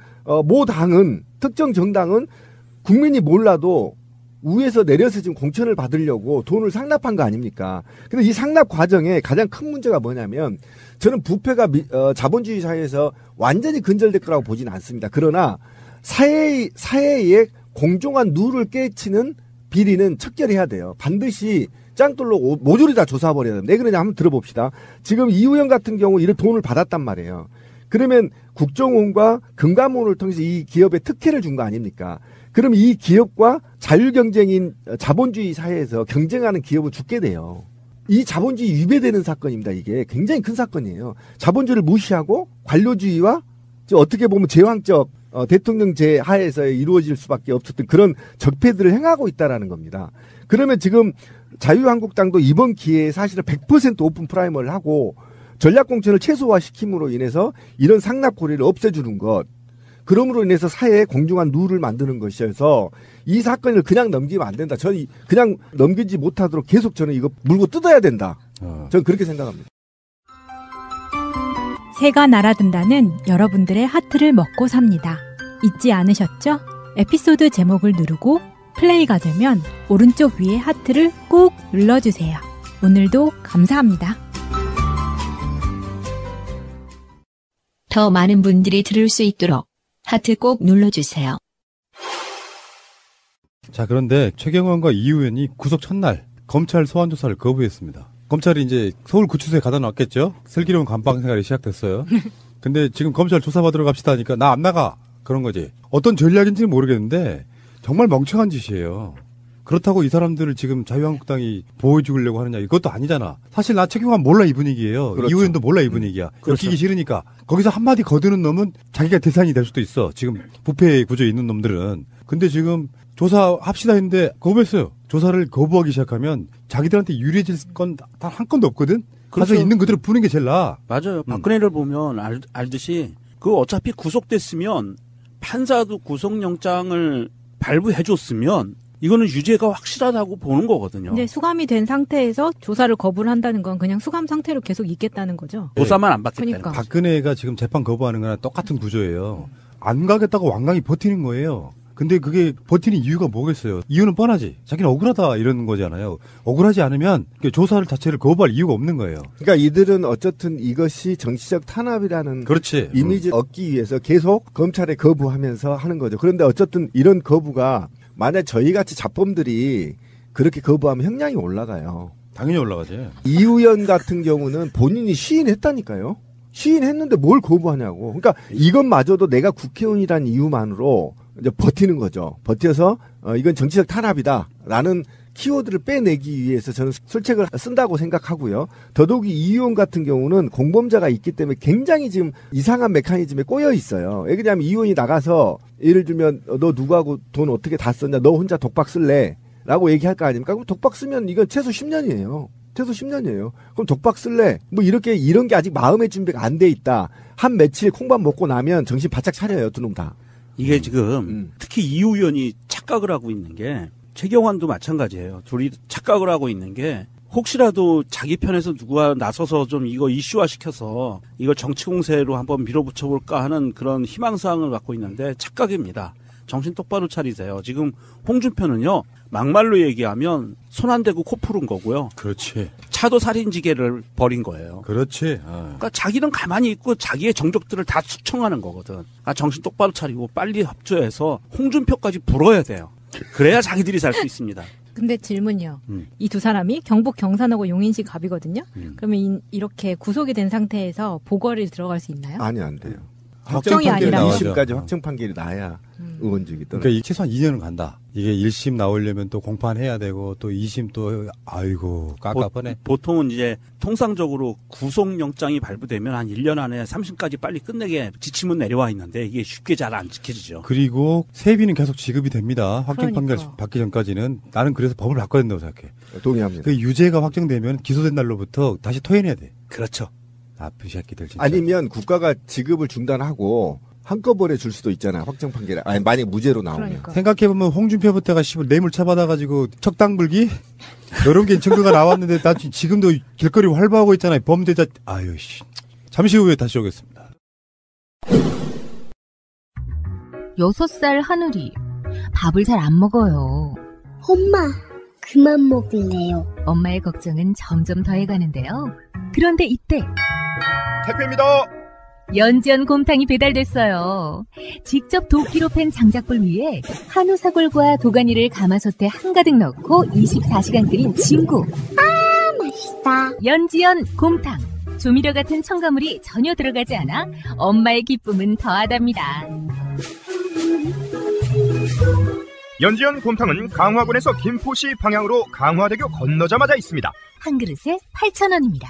모 당은 특정 정당은 국민이 몰라도 위에서 내려서 지금 공천을 받으려고 돈을 상납한 거 아닙니까? 근데 이 상납 과정에 가장 큰 문제가 뭐냐면 저는 부패가 자본주의 사회에서 완전히 근절될 거라고 보지는 않습니다. 그러나 사회의 공정한 룰을 깨치는 비리는 척결해야 돼요. 반드시 짱돌로 모조리 다 조사해버려야 됩니다. 왜 그러냐 한번 들어봅시다. 지금 이우영 같은 경우 이런 돈을 받았단 말이에요. 그러면 국정원과 금감원을 통해서 이 기업에 특혜를 준 거 아닙니까? 그럼 이 기업과 자율경쟁인 자본주의 사회에서 경쟁하는 기업은 죽게 돼요. 이 자본주의 위배되는 사건입니다. 이게 굉장히 큰 사건이에요. 자본주의를 무시하고 관료주의와 어떻게 보면 제왕적 대통령제 하에서 이루어질 수밖에 없었던 그런 적폐들을 행하고 있다라는 겁니다. 그러면 지금 자유한국당도 이번 기회에 사실은 100% 오픈 프라이머를 하고 전략공천을 최소화시킴으로 인해서 이런 상납고리를 없애주는 것, 그럼으로 인해서 사회에 공정한 룰을 만드는 것이어서 이 사건을 그냥 넘기면 안 된다. 저는 그냥 넘기지 못하도록 계속 저는 이거 물고 뜯어야 된다. 저는 그렇게 생각합니다. 새가 날아든다는 여러분들의 하트를 먹고 삽니다. 잊지 않으셨죠? 에피소드 제목을 누르고 플레이가 되면 오른쪽 위에 하트를 꾹 눌러주세요. 오늘도 감사합니다. 더 많은 분들이 들을 수 있도록 하트 꼭 눌러주세요. 자, 그런데 최경환과 이 의원이 구속 첫날 검찰 소환 조사를 거부했습니다. 검찰이 이제 서울구치소에 가다 놨겠죠? 슬기로운 감방 생활이 시작됐어요. 근데 지금 검찰 조사받으러 갑시다 하니까 나 안 나가. 그런 거지. 어떤 전략인지는 모르겠는데 정말 멍청한 짓이에요. 그렇다고 이 사람들을 지금 자유한국당이 보호해주려고 하느냐, 이것도 아니잖아. 사실 나 최경환 몰라 이 분위기예요. 그렇죠. 이 의원도 몰라 이 분위기야. 그렇죠. 엮이기 싫으니까. 거기서 한마디 거드는 놈은 자기가 대상이 될 수도 있어. 지금 부패 구조에 있는 놈들은. 근데 지금 조사합시다 했는데 거부했어요. 조사를 거부하기 시작하면 자기들한테 유리해질 건 단 한 건도 없거든. 그렇죠. 가서 있는 그대로 푸는 게 제일 나아. 맞아요. 박근혜를 보면 알듯이 그 어차피 구속됐으면 판사도 구속영장을 발부해줬으면 이거는 유죄가 확실하다고 보는 거거든요. 근데 수감이 된 상태에서 조사를 거부를 한다는 건 그냥 수감 상태로 계속 있겠다는 거죠. 조사만 안 받겠다는 그러니까. 거죠. 박근혜가 지금 재판 거부하는 거랑 똑같은 구조예요. 안 가겠다고 완강히 버티는 거예요. 근데 그게 버티는 이유가 뭐겠어요? 이유는 뻔하지. 자기는 억울하다 이러는 거잖아요. 억울하지 않으면 조사를 자체를 거부할 이유가 없는 거예요. 그러니까 이들은 어쨌든 이것이 정치적 탄압이라는 그렇지. 이미지를 얻기 위해서 계속 검찰에 거부하면서 하는 거죠. 그런데 어쨌든 이런 거부가 만약 저희같이 자범들이 그렇게 거부하면 형량이 올라가요. 당연히 올라가지. 이우연 같은 경우는 본인이 시인했다니까요. 시인했는데 뭘 거부하냐고. 그러니까 이것마저도 내가 국회의원이라는 이유만으로 이제 버티는 거죠. 버텨서 이건 정치적 탄압이다라는 키워드를 빼내기 위해서 저는 술책을 쓴다고 생각하고요. 더더욱이 이 의원 같은 경우는 공범자가 있기 때문에 굉장히 지금 이상한 메커니즘에 꼬여 있어요. 왜냐하면 이 의원이 나가서 예를 들면 너 누구하고 돈 어떻게 다 썼냐, 너 혼자 독박 쓸래? 라고 얘기할 거 아닙니까? 그럼 독박 쓰면 이건 최소 10년이에요. 최소 10년이에요. 그럼 독박 쓸래? 뭐 이런 게 아직 마음의 준비가 안 돼 있다. 한 며칠 콩밥 먹고 나면 정신 바짝 차려요, 두 놈 다. 이게 지금 특히 이 의원이 착각을 하고 있는 게 최경환도 마찬가지예요. 둘이 착각을 하고 있는 게 혹시라도 자기 편에서 누가 나서서 좀 이거 이슈화 시켜서 이거 정치 공세로 한번 밀어붙여볼까 하는 그런 희망사항을 갖고 있는데 착각입니다. 정신 똑바로 차리세요. 지금 홍준표는요, 막말로 얘기하면 손 안 대고 코 푸른 거고요. 그렇지. 차도 살인지계를 벌인 거예요. 그렇지. 그러니까 자기는 가만히 있고 자기의 정적들을 다 수청하는 거거든. 그러니까 정신 똑바로 차리고 빨리 협조해서 홍준표까지 불어야 돼요. 그래야 자기들이 살 수 있습니다. 근데 질문이요. 이 두 사람이 경북 경산하고 용인시 갑이거든요. 그러면 이렇게 구속이 된 상태에서 보궐에 들어갈 수 있나요? 아니, 안 돼요. 확정이 아니라 2심까지 확정 판결이 나야 의원직이 떨어져. 그러니까 최소한 2년은 간다. 이게 1심 나오려면 또 공판해야 되고 또 2심 또 아이고 깝깝하네. 보통은 이제 통상적으로 구속영장이 발부되면 한 1년 안에 3심까지 빨리 끝내게 지침은 내려와 있는데 이게 쉽게 잘 안 지켜지죠. 그리고 세비는 계속 지급이 됩니다. 확정 판결 받기 전까지는. 나는 그래서 법을 바꿔야 된다고 생각해. 동의합니다. 그 유죄가 확정되면 기소된 날로부터 다시 토해내야 돼. 그렇죠. 나쁜 새끼들 진짜. 아니면 국가가 지급을 중단하고 한꺼번에 줄 수도 있잖아요. 확정 판결에. 아니, 만약 무죄로 나오면. 그러니까. 생각해보면 홍준표부터가 뇌물차 받아가지고 척당불기? 이런 게 증거가 나왔는데 나 지금도 길거리 활보하고 있잖아요. 범죄자. 아유 씨. 잠시 후에 다시 오겠습니다. 6살 하늘이 밥을 잘 안 먹어요. 엄마, 그만 먹을래요. 엄마의 걱정은 점점 더해가는데요. 그런데 이때 택배입니다. 연지연 곰탕이 배달됐어요. 직접 도끼로 팬 장작불 위에 한우 사골과 도가니를 가마솥에 한가득 넣고 24시간 끓인 진구. 아, 맛있다. 연지연 곰탕. 조미료 같은 첨가물이 전혀 들어가지 않아 엄마의 기쁨은 더하답니다. 연지연 곰탕은 강화군에서 김포시 방향으로 강화대교 건너자마자 있습니다. 한 그릇에 8,000원입니다.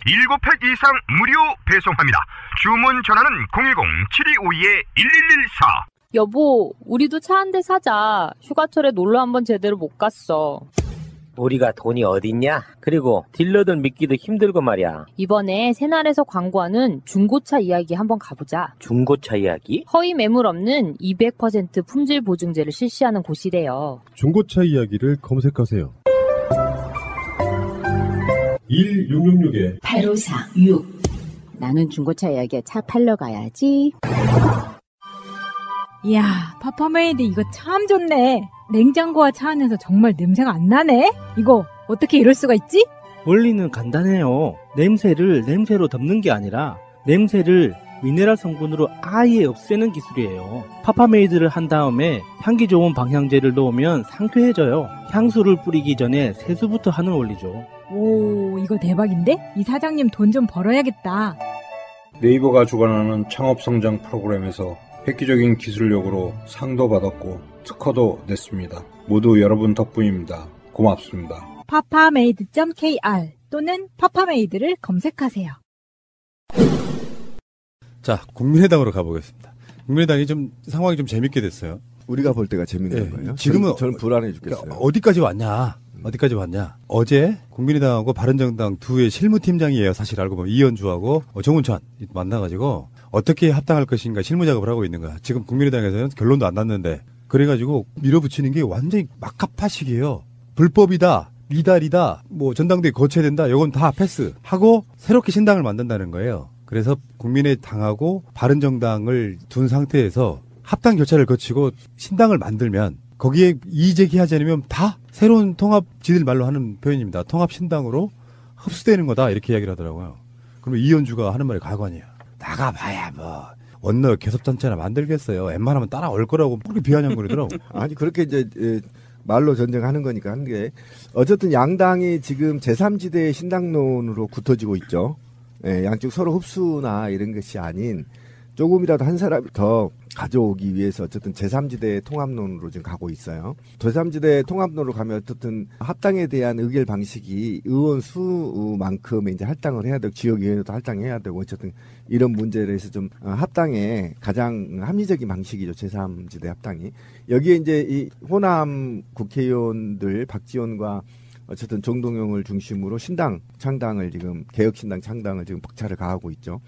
7팩 이상 무료 배송합니다. 주문 전화는 010-7252-1114. 여보, 우리도 차 한 대 사자. 휴가철에 놀러 한번 제대로 못 갔어. 우리가 돈이 어딨냐? 그리고 딜러들 믿기도 힘들고 말이야. 이번에 새날에서 광고하는 중고차 이야기 한번 가보자. 중고차 이야기? 허위 매물 없는 200% 품질 보증제를 실시하는 곳이래요. 중고차 이야기를 검색하세요. 1666-8546. 나는 중고차 이야기에 차 팔러 가야지. 이야, 파파메이드 이거 참 좋네. 냉장고와 차 안에서 정말 냄새가 안 나네? 이거 어떻게 이럴 수가 있지? 원리는 간단해요. 냄새를 냄새로 덮는 게 아니라 냄새를 미네랄 성분으로 아예 없애는 기술이에요. 파파메이드를 한 다음에 향기 좋은 방향제를 넣으면 상쾌해져요. 향수를 뿌리기 전에 세수부터 하는 원리죠. 오, 이거 대박인데? 이 사장님 돈 좀 벌어야겠다. 네이버가 주관하는 창업성장 프로그램에서 획기적인 기술력으로 상도 받았고 특허도 냈습니다. 모두 여러분 덕분입니다. 고맙습니다. papaMade.kr 또는 파파메이드를 검색하세요. 자, 국민의당으로 가보겠습니다. 국민의당이 좀 상황이 좀 재밌게 됐어요. 우리가 볼 때가 재밌는 거예요? 지금은 저는 불안해 죽겠어요. 그러니까 어디까지 왔냐? 어디까지 왔냐? 어제 국민의당하고 바른정당 두의 실무팀장이에요. 사실 알고 보면 이현주하고 정운찬 만나가지고 어떻게 합당할 것인가 실무작업을 하고 있는 거야. 지금 국민의당에서는 결론도 안 났는데 그래가지고 밀어붙이는 게 완전히 막합파식이에요. 불법이다, 미달이다, 뭐 전당대회 거쳐야 된다. 이건 다 패스하고 새롭게 신당을 만든다는 거예요. 그래서 국민의당하고 바른정당을 둔 상태에서 합당 절차를 거치고 신당을 만들면 거기에 이의제기하지 않으면 다 새로운 통합, 지들 말로 하는 표현입니다. 통합신당으로 흡수되는 거다 이렇게 이야기를 하더라고요. 그러면 이현주가 하는 말이 가관이야. 나가봐야 뭐 원로 개섭단체나 만들겠어요. 웬만하면 따라올 거라고 그렇게 비아냥거리더라고. 아니 그렇게 이제 말로 전쟁하는 거니까 하는 게 어쨌든 양당이 지금 제3지대 신당론으로 굳어지고 있죠. 예, 양쪽 서로 흡수나 이런 것이 아닌 조금이라도 한 사람이 더 가져오기 위해서 어쨌든 제3지대 통합론으로 지금 가고 있어요. 제3지대 통합론으로 가면 어쨌든 합당에 대한 의결 방식이 의원 수만큼의 이제 할당을 해야 되고 지역위원회도 할당해야 되고 어쨌든 이런 문제에 대해서 좀 합당에 가장 합리적인 방식이죠. 제3지대 합당이. 여기에 이제 이 호남 국회의원들 박지원과 어쨌든 정동영을 중심으로 신당 창당을 지금 개혁신당 창당을 지금 벅차를 가하고 있죠.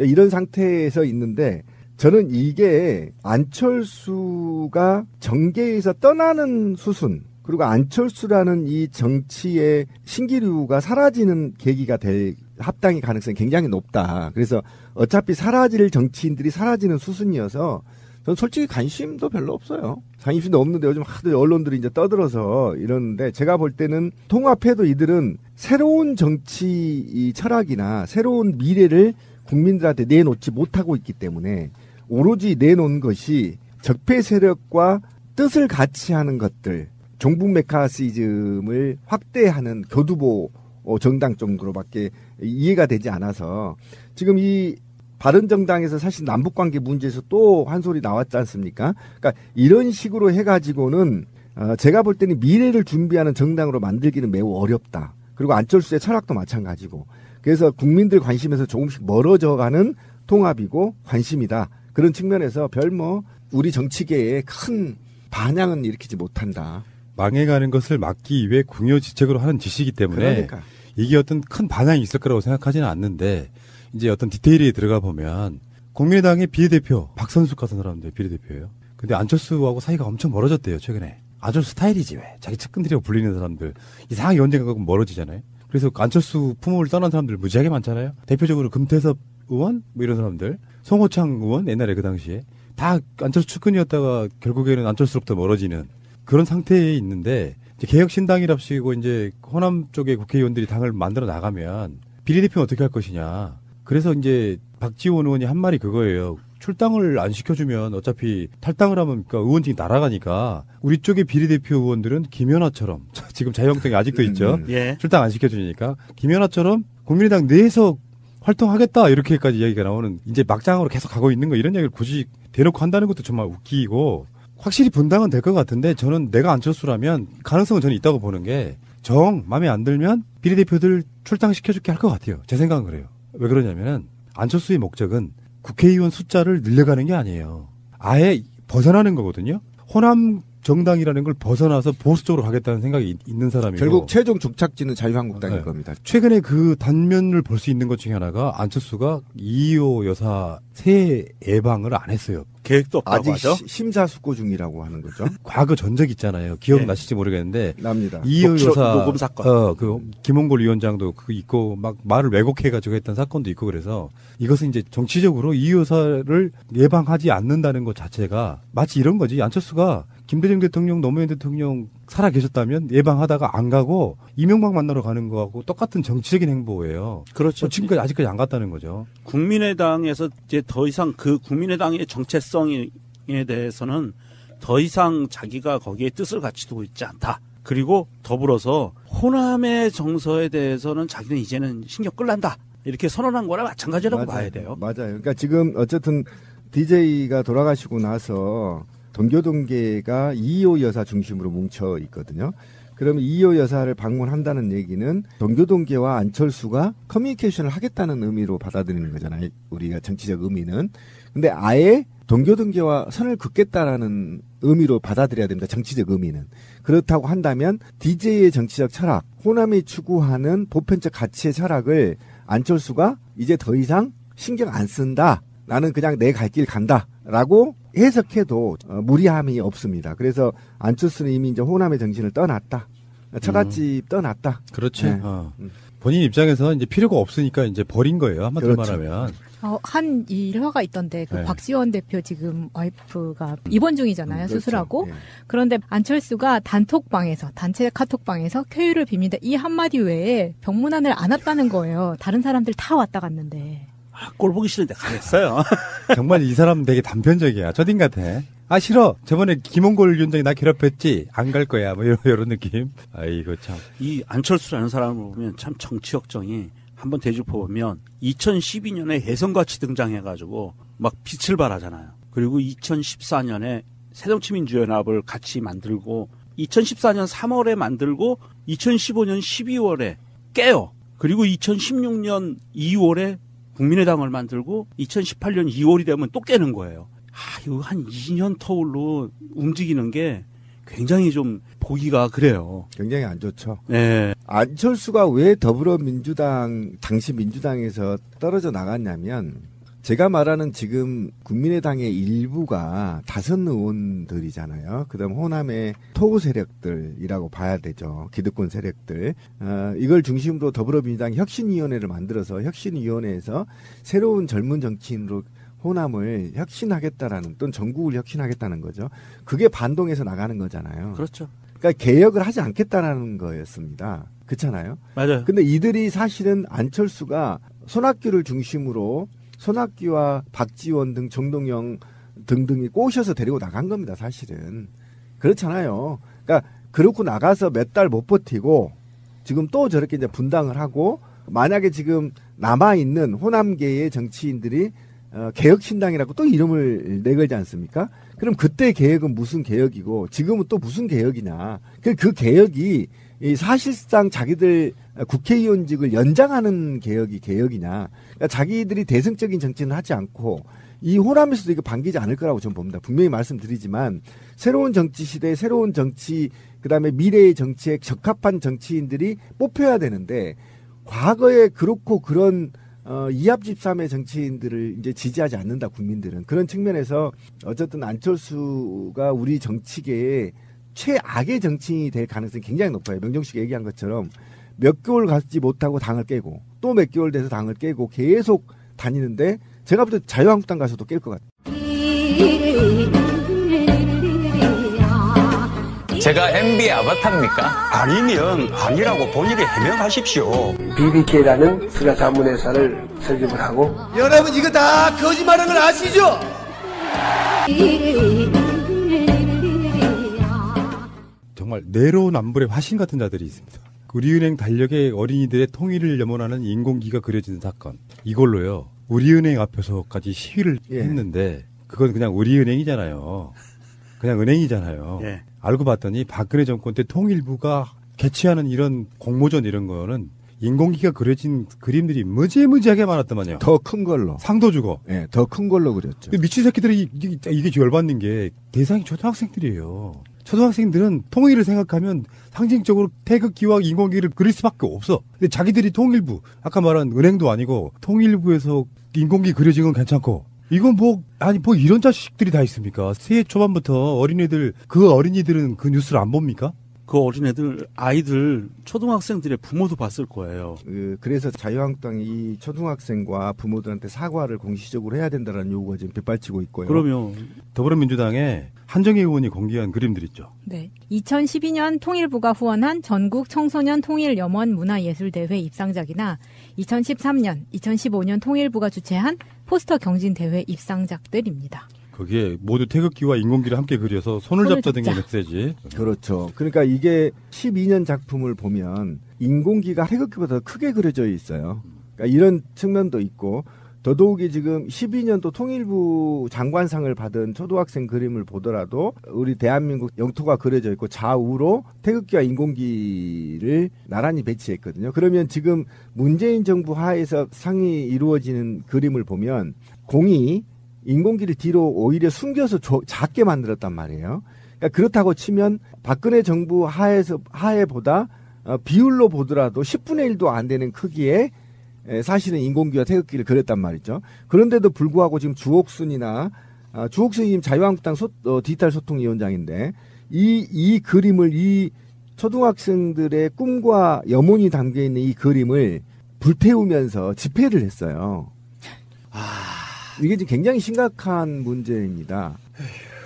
이런 상태에서 있는데 저는 이게 안철수가 정계에서 떠나는 수순 그리고 안철수라는 이 정치의 신기류가 사라지는 계기가 될 합당의 가능성이 굉장히 높다. 그래서 어차피 사라질 정치인들이 사라지는 수순이어서 저는 솔직히 관심도 별로 없어요. 관심도 없는데 요즘 하도 언론들이 이제 떠들어서 이러는데 제가 볼 때는 통합해도 이들은 새로운 정치 철학이나 새로운 미래를 국민들한테 내놓지 못하고 있기 때문에 오로지 내놓은 것이 적폐 세력과 뜻을 같이 하는 것들, 종북 메카시즘을 확대하는 교두보 정당 정도로밖에 이해가 되지 않아서 지금 이 바른정당에서 사실 남북관계 문제에서 또 한 소리 나왔지 않습니까? 그러니까 이런 식으로 해가지고는 제가 볼 때는 미래를 준비하는 정당으로 만들기는 매우 어렵다. 그리고 안철수의 철학도 마찬가지고. 그래서 국민들 관심에서 조금씩 멀어져가는 통합이고 관심이다. 그런 측면에서 우리 정치계에 큰 반향은 일으키지 못한다. 망해가는 것을 막기 위해 궁여지책으로 하는 짓이기 때문에 그러니까. 이게 어떤 큰 반향이 있을 거라고 생각하지는 않는데 이제 어떤 디테일에 들어가 보면 국민의당의 비례대표 박선숙 같은 사람들 비례대표예요. 근데 안철수하고 사이가 엄청 멀어졌대요 최근에. 안철수 스타일이지 왜. 자기 측근들이라고 불리는 사람들 이상하게 언젠가 멀어지잖아요. 그래서 안철수 품목을 떠난 사람들 무지하게 많잖아요. 대표적으로 금태섭 의원 뭐 이런 사람들, 송호창 의원 옛날에 그 당시에 다 안철수 측근이었다가 결국에는 안철수로부터 멀어지는 그런 상태에 있는데 이제 개혁신당이랍시고 이제 호남 쪽의 국회의원들이 당을 만들어 나가면 비례대표는 어떻게 할 것이냐. 그래서 이제 박지원 의원이 한 말이 그거예요. 출당을 안 시켜주면 어차피 탈당을 하면 그러니까 의원직이 날아가니까 우리 쪽의 비례대표 의원들은 김연아처럼 지금 자유한국당이 아직도 있죠. 예. 출당 안 시켜주니까 김연아처럼 국민의당 내에서 활동하겠다 이렇게까지 이야기가 나오는 이제 막장으로 계속 가고 있는 거 이런 이야기를 굳이 대놓고 한다는 것도 정말 웃기고 확실히 분당은 될 것 같은데 저는 내가 안철수라면 가능성은 저는 있다고 보는 게 정 마음에 안 들면 비례대표들 출당시켜줄게 할 것 같아요. 제 생각은 그래요. 왜 그러냐면은 안철수의 목적은 국회의원 숫자를 늘려가는 게 아니에요. 아예 벗어나는 거거든요. 호남 정당이라는 걸 벗어나서 보수 쪽으로 가겠다는 생각이 있는 사람이고 결국 최종 종착지는 자유한국당일 겁니다. 최근에 그 단면을 볼 수 있는 것 중에 하나가 안철수가 이희호 여사 새 예방을 안 했어요. 계획도 없다고 아직 하죠. 심사숙고 중이라고 하는 거죠. 과거 전적 있잖아요. 기억나실지 모르겠는데 납니다. 이희호 여사 녹음 사건. 그 김홍걸 위원장도 그 있고 막 말을 왜곡해가지고 했던 사건도 있고 그래서 이것은 이제 정치적으로 이희호 여사를 예방하지 않는다는 것 자체가 마치 이런 거지. 안철수가 김대중 대통령, 노무현 대통령 살아 계셨다면 예방하다가 안 가고 이명박 만나러 가는 거하고 똑같은 정치적인 행보예요. 그렇죠. 지금까지 아직까지 안 갔다는 거죠. 국민의당에서 이제 더 이상 그 국민의당의 정체성에 대해서는 더 이상 자기가 거기에 뜻을 같이 두고 있지 않다. 그리고 더불어서 호남의 정서에 대해서는 자기는 이제는 신경 끌란다. 이렇게 선언한 거나 마찬가지라고 봐야 돼요. 맞아요. 그러니까 지금 어쨌든 DJ가 돌아가시고 나서 동교동계가 이희호 여사 중심으로 뭉쳐 있거든요. 그러면 이희호 여사를 방문한다는 얘기는 동교동계와 안철수가 커뮤니케이션을 하겠다는 의미로 받아들이는 거잖아요. 우리가 정치적 의미는. 근데 아예 동교동계와 선을 긋겠다라는 의미로 받아들여야 됩니다. 정치적 의미는. 그렇다고 한다면 DJ의 정치적 철학, 호남이 추구하는 보편적 가치의 철학을 안철수가 이제 더 이상 신경 안 쓴다. 나는 그냥 내 갈 길 간다. 라고 해석해도 무리함이 없습니다. 그래서 안철수는 이미 이제 호남의 정신을 떠났다. 처갓집 떠났다. 그렇지. 네. 본인 입장에서 이제 필요가 없으니까 이제 버린 거예요. 한마디로 그렇죠. 말하면. 한 일화가 있던데 그 네. 박지원 대표 지금 와이프가 입원 중이잖아요. 그렇죠. 수술하고. 예. 그런데 안철수가 단톡방에서 단체 카톡방에서 쾌유를 빕니다. 이 한마디 외에 병문안을 안 왔다는 거예요. 다른 사람들 다 왔다 갔는데. 꼴 보기 싫은데 가겠어요. 정말 이 사람 되게 단편적이야. 초딩 같아. 아 싫어. 저번에 김홍걸 위원장이 나 괴롭혔지. 안 갈 거야. 뭐 이런 느낌. 아이고 참. 이 안철수라는 사람을 보면 참 정치 역정이 한번 되짚어보면 2012년에 혜성같이 등장해가지고 막 빛을 발하잖아요. 그리고 2014년에 새정치민주연합을 같이 만들고 2014년 3월에 만들고 2015년 12월에 깨요. 그리고 2016년 2월에 국민의당을 만들고 2018년 2월이 되면 또 깨는 거예요. 이거 한 2년 터울로 움직이는 게 굉장히 좀 보기가 그래요. 굉장히 안 좋죠. 네. 안철수가 왜 더불어민주당, 당시 민주당에서 떨어져 나갔냐면, 제가 말하는 지금 국민의당의 일부가 다선 의원들이잖아요. 그다음 호남의 토우 세력들이라고 봐야 되죠. 기득권 세력들. 이걸 중심으로 더불어민주당 혁신위원회를 만들어서 혁신위원회에서 새로운 젊은 정치인으로 호남을 혁신하겠다라는, 또는 전국을 혁신하겠다는 거죠. 그게 반동해서 나가는 거잖아요. 그렇죠. 그러니까 개혁을 하지 않겠다라는 거였습니다. 그렇잖아요. 맞아요. 근데 이들이 사실은 안철수가 손학규를 중심으로 손학규와 박지원 등 정동영 등등이 꼬셔서 데리고 나간 겁니다, 사실은. 그렇잖아요. 그러니까 그렇고 나가서 몇 달 못 버티고 지금 또 저렇게 이제 분당을 하고, 만약에 지금 남아있는 호남계의 정치인들이 개혁신당이라고 또 이름을 내걸지 않습니까? 그럼 그때 개혁은 무슨 개혁이고 지금은 또 무슨 개혁이냐. 그 개혁이 사실상 자기들 국회의원직을 연장하는 개혁이 개혁이냐. 그러니까 자기들이 대승적인 정치는 하지 않고 이 호남에서도 이거 반기지 않을 거라고 저는 봅니다. 분명히 말씀드리지만 새로운 정치 시대에 새로운 정치, 그다음에 미래의 정치에 적합한 정치인들이 뽑혀야 되는데, 과거에 그렇고 그런 이합집산의 정치인들을 이제 지지하지 않는다, 국민들은. 그런 측면에서 어쨌든 안철수가 우리 정치계의 최악의 정치인이 될 가능성이 굉장히 높아요. 명정씨가 얘기한 것처럼 몇 개월 가지 못하고 당을 깨고 또 몇 개월 돼서 당을 깨고 계속 다니는데, 제가 볼 때 자유한국당 가서도 깰 것 같아요. 제가 MB 아바타입니까? 아니면 아니라고 본인이 해명하십시오. BBK라는 투자 자문회사를 설립을 하고. 여러분 이거 다 거짓말하는 걸 아시죠? 정말 내로남불의 화신 같은 자들이 있습니다. 우리은행 달력에 어린이들의 통일을 염원하는 인공기가 그려진 사건. 이걸로요, 우리은행 앞에서까지 시위를 했는데, 그건 그냥 우리은행이잖아요. 그냥 은행이잖아요. 예. 알고 봤더니 박근혜 정권 때 통일부가 개최하는 이런 공모전 이런 거는 인공기가 그려진 그림들이 무지무지하게 많았더만요. 더 큰 걸로. 상도 주고. 네, 더 큰 걸로 그렸죠. 미친 새끼들이 이게 열받는 게 대상이 초등학생들이에요. 초등학생들은 통일을 생각하면 상징적으로 태극기와 인공기를 그릴 수밖에 없어. 근데 자기들이 통일부, 아까 말한 은행도 아니고 통일부에서 인공기 그려진 건 괜찮고, 이건 뭐 이런 자식들이 다 있습니까? 새해 초반부터 어린이들은 그 뉴스를 안 봅니까? 그 아이들, 초등학생들의 부모도 봤을 거예요. 그래서 자유한국당이 이 초등학생과 부모들한테 사과를 공식적으로 해야 된다는 요구가 지금 빗발치고 있고요. 그러면 더불어민주당의 한정혜 의원이 공개한 그림들 있죠. 네. 2012년 통일부가 후원한 전국 청소년 통일 염원 문화예술대회 입상작이나 2013년, 2015년 통일부가 주최한 포스터 경진대회 입상작들입니다. 거기에 모두 태극기와 인공기를 함께 그려서 손을 잡자 등의 메시지. 그렇죠. 그러니까 이게 12년 작품을 보면 인공기가 태극기보다 더 크게 그려져 있어요. 그러니까 이런 측면도 있고, 더더욱이 지금 12년도 통일부 장관상을 받은 초등학생 그림을 보더라도 우리 대한민국 영토가 그려져 있고 좌우로 태극기와 인공기를 나란히 배치했거든요. 그러면 지금 문재인 정부 하에서 상이 이루어지는 그림을 보면 공이 인공기를 뒤로 오히려 숨겨서 작게 만들었단 말이에요. 그러니까 그렇다고 치면 박근혜 정부 하에보다 비율로 보더라도 10분의 1도 안 되는 크기의 사실은 인공기와 태극기를 그렸단 말이죠. 그런데도 불구하고 지금 주옥순이 지금 자유한국당 디지털 소통위원장인데 이 그림을, 이 초등학생들의 꿈과 염원이 담겨있는 이 그림을 불태우면서 집회를 했어요. 이게 지금 굉장히 심각한 문제입니다.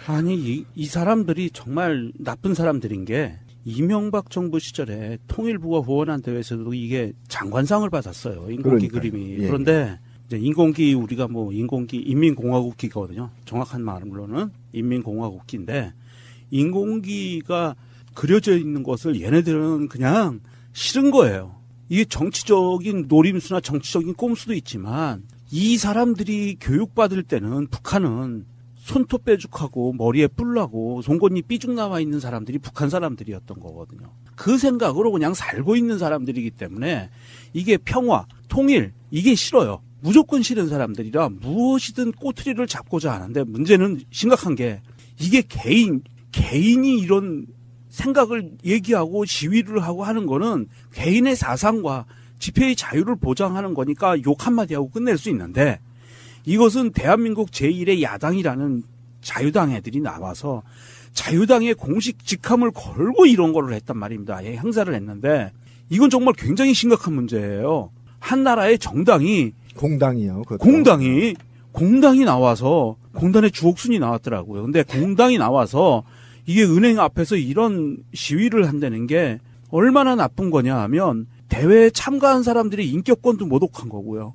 아니, 이 사람들이 정말 나쁜 사람들인 게, 이명박 정부 시절에 통일부가 후원한 대회에서도 이게 장관상을 받았어요. 인공기 그림이. 예. 그런데 이제 인공기, 우리가 인공기 인민공화국기거든요. 정확한 말로는 인민공화국기인데, 인공기가 그려져 있는 것을 얘네들은 그냥 싫은 거예요. 이게 정치적인 노림수나 정치적인 꼼수도 있지만 이 사람들이 교육받을 때는 북한은 손톱 빼죽하고 머리에 뿔나고 송곳니 삐죽 나와 있는 사람들이 북한 사람들이었던 거거든요. 그 생각으로 그냥 살고 있는 사람들이기 때문에 이게 평화, 통일 이게 싫어요. 무조건 싫은 사람들이라 무엇이든 꼬투리를 잡고자 하는데 문제는 심각한 게 이게 개인이 이런 생각을 얘기하고 시위를 하고 하는 거는 개인의 사상과 집회의 자유를 보장하는 거니까 욕 한마디 하고 끝낼 수 있는데 이것은 대한민국 제1의 야당이라는 자유당 애들이 나와서 자유당의 공식 직함을 걸고 이런 거를 했단 말입니다. 행사를 했는데 이건 정말 굉장히 심각한 문제예요. 한 나라의 정당이 공당이요. 공당이 나와서 공단의 주옥순이 나왔더라고요. 근데 공당이 나와서 이게 은행 앞에서 이런 시위를 한다는 게 얼마나 나쁜 거냐 하면 대회에 참가한 사람들의 인격권도 모독한 거고요.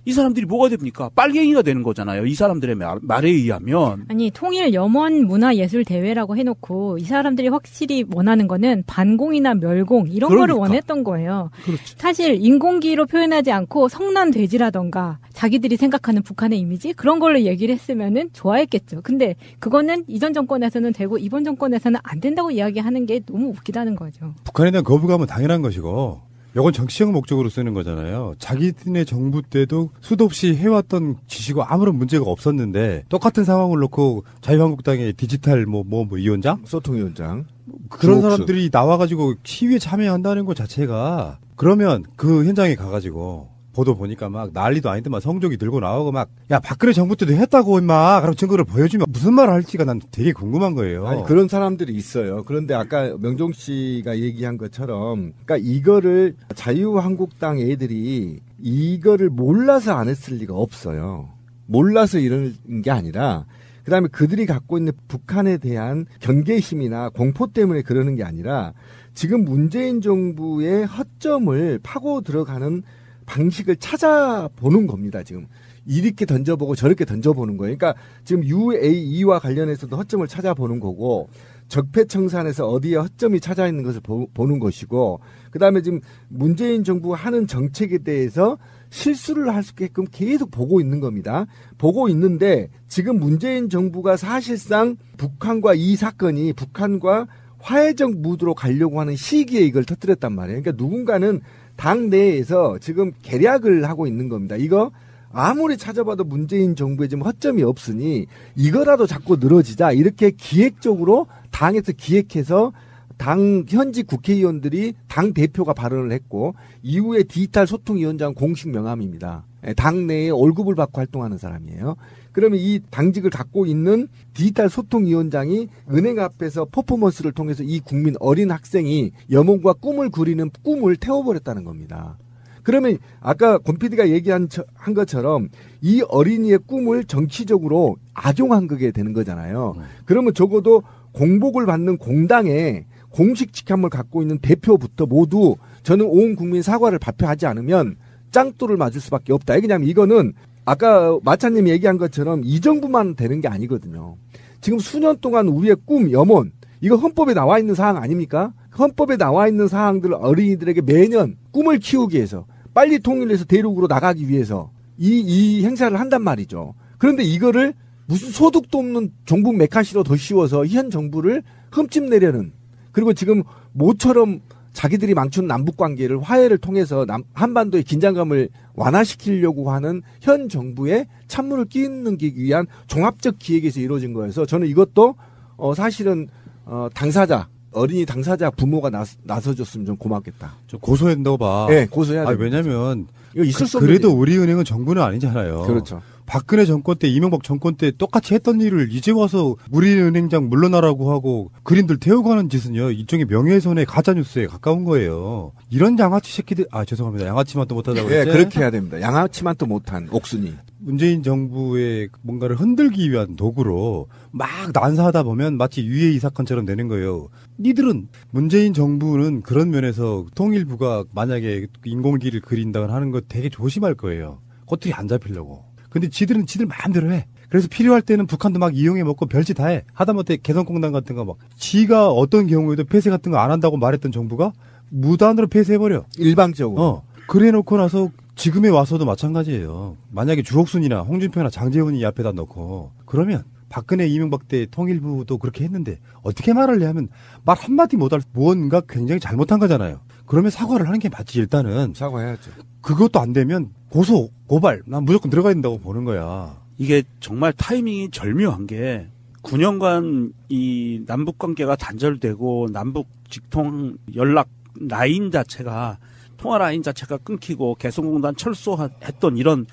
이 사람들이 뭐가 됩니까? 빨갱이가 되는 거잖아요. 이 사람들의 말에 의하면. 아니 통일 염원 문화예술 대회라고 해놓고 이 사람들이 확실히 원하는 거는 반공이나 멸공 이런 거를 원했던 거예요. 그렇죠. 사실 인공기로 표현하지 않고 성난돼지라던가 자기들이 생각하는 북한의 이미지 그런 걸로 얘기를 했으면은 좋아했겠죠. 근데 그거는 이전 정권에서는 되고 이번 정권에서는 안 된다고 이야기하는 게 너무 웃기다는 거죠. 북한에 대한 거부감은 당연한 것이고 이건 정치적 목적으로 쓰는 거잖아요. 자기네 정부 때도 수도 없이 해왔던 짓이고 아무런 문제가 없었는데 똑같은 상황을 놓고 자유한국당의 디지털 위원장? 소통위원장. 그런 사람들이 나와가지고 시위에 참여한다는 것 자체가 그러면 그 현장에 가가지고 보도 보니까 막 난리도 아닌데 막 성조기 들고 나오고 막 야 박근혜 정부 때도 했다고 임마 그럼 증거를 보여주면 무슨 말을 할지가 난 되게 궁금한 거예요. 아니 그런 사람들이 있어요. 그런데 아까 명종 씨가 얘기한 것처럼 그러니까 이거를 자유한국당 애들이 이거를 몰라서 안 했을 리가 없어요. 몰라서 이러는 게 아니라 그다음에 그들이 갖고 있는 북한에 대한 경계심이나 공포 때문에 그러는 게 아니라 지금 문재인 정부의 허점을 파고 들어가는 방식을 찾아보는 겁니다. 지금 이렇게 던져보고 저렇게 던져보는 거예요. 그러니까 지금 UAE와 관련해서도 허점을 찾아보는 거고 적폐청산에서 어디에 허점이 찾아 있는 것을 보는 것이고 그다음에 지금 문재인 정부가 하는 정책에 대해서 실수를 할 수 있게끔 계속 보고 있는 겁니다. 보고 있는데 지금 문재인 정부가 사실상 북한과 이 사건이 북한과 화해적 무드로 가려고 하는 시기에 이걸 터뜨렸단 말이에요. 그러니까 누군가는 당 내에서 지금 계략을 하고 있는 겁니다. 이거 아무리 찾아봐도 문재인 정부에 지금 허점이 없으니 이거라도 자꾸 늘어지자 이렇게 기획적으로 당에서 기획해서 당 현직 국회의원들이 당 대표가 발언을 했고 이후에 디지털 소통위원장 공식 명함입니다. 당 내에 월급을 받고 활동하는 사람이에요. 그러면 이 당직을 갖고 있는 디지털 소통위원장이 은행 앞에서 퍼포먼스를 통해서 이 국민 어린 학생이 염원과 꿈을 그리는 꿈을 태워버렸다는 겁니다. 그러면 아까 권 PD가 얘기한 것처럼 이 어린이의 꿈을 정치적으로 악용한 거게 되는 거잖아요. 그러면 적어도 공복을 받는 공당에 공식 직함을 갖고 있는 대표부터 모두 저는 온 국민 사과를 발표하지 않으면 짱돌을 맞을 수밖에 없다. 왜냐하면 이거는 아까 마차님이 얘기한 것처럼 이 정부만 되는 게 아니거든요. 지금 수년 동안 우리의 꿈, 염원 이거 헌법에 나와 있는 사항 아닙니까? 헌법에 나와 있는 사항들을 어린이들에게 매년 꿈을 키우기 위해서 빨리 통일해서 대륙으로 나가기 위해서 이 행사를 한단 말이죠. 그런데 이거를 무슨 소득도 없는 종북 메카시로 더 씌워서 현 정부를 흠집내려는 그리고 지금 모처럼 자기들이 망친 남북관계를 화해를 통해서 한반도의 긴장감을 완화시키려고 하는 현 정부에 찬물을 끼얹기 위한 종합적 기획에서 이루어진 거여서 저는 이것도 사실은 어린이 당사자 부모가 나서줬으면 좀 고맙겠다. 좀 고소한다고 봐. 네, 고소해야 돼. 왜냐면 이거 있을 수 그래도 우리은행은 정부는 아니잖아요. 그렇죠. 박근혜 정권 때 이명박 정권 때 똑같이 했던 일을 이제 와서 우리은행장 물러나라고 하고 그림들 태우고 하는 짓은요. 일종의 명예훼손의 가짜뉴스에 가까운 거예요. 이런 양아치 새끼들 죄송합니다. 양아치만 또 못하다고 네, 했지? 그렇게 해야 됩니다. 양아치만 또 못한 옥순이. 문재인 정부의 뭔가를 흔들기 위한 도구로 막 난사하다 보면 마치 UAE 사건처럼 되는 거예요. 니들은 문재인 정부는 그런 면에서 통일부가 만약에 인공기를 그린다거나 하는 거 되게 조심할 거예요. 꼬투리 안 잡히려고. 근데 지들은 지들 마음대로 해. 그래서 필요할 때는 북한도 막 이용해 먹고 별짓 다 해. 하다못해 개성공단 같은 거 막 지가 어떤 경우에도 폐쇄 같은 거 안 한다고 말했던 정부가 무단으로 폐쇄해버려. 일방적으로. 그래 놓고 나서 지금에 와서도 마찬가지예요. 만약에 주옥순이나 홍준표나 장제원이 앞에다 넣고 그러면 박근혜 이명박 때 통일부도 그렇게 했는데 어떻게 말을 해 하면 말 한마디 못할 무언가 굉장히 잘못한 거잖아요. 그러면 사과를 하는 게 맞지. 일단은 사과해야죠. 그것도 안 되면 고소 고발 난 무조건 들어가야 된다고 보는 거야. 이게 정말 타이밍이 절묘한 게 9년간 이 남북 관계가 단절되고 남북 직통 연락 라인 자체가 통화 라인 자체가 끊기고 개성공단 철수했던 이런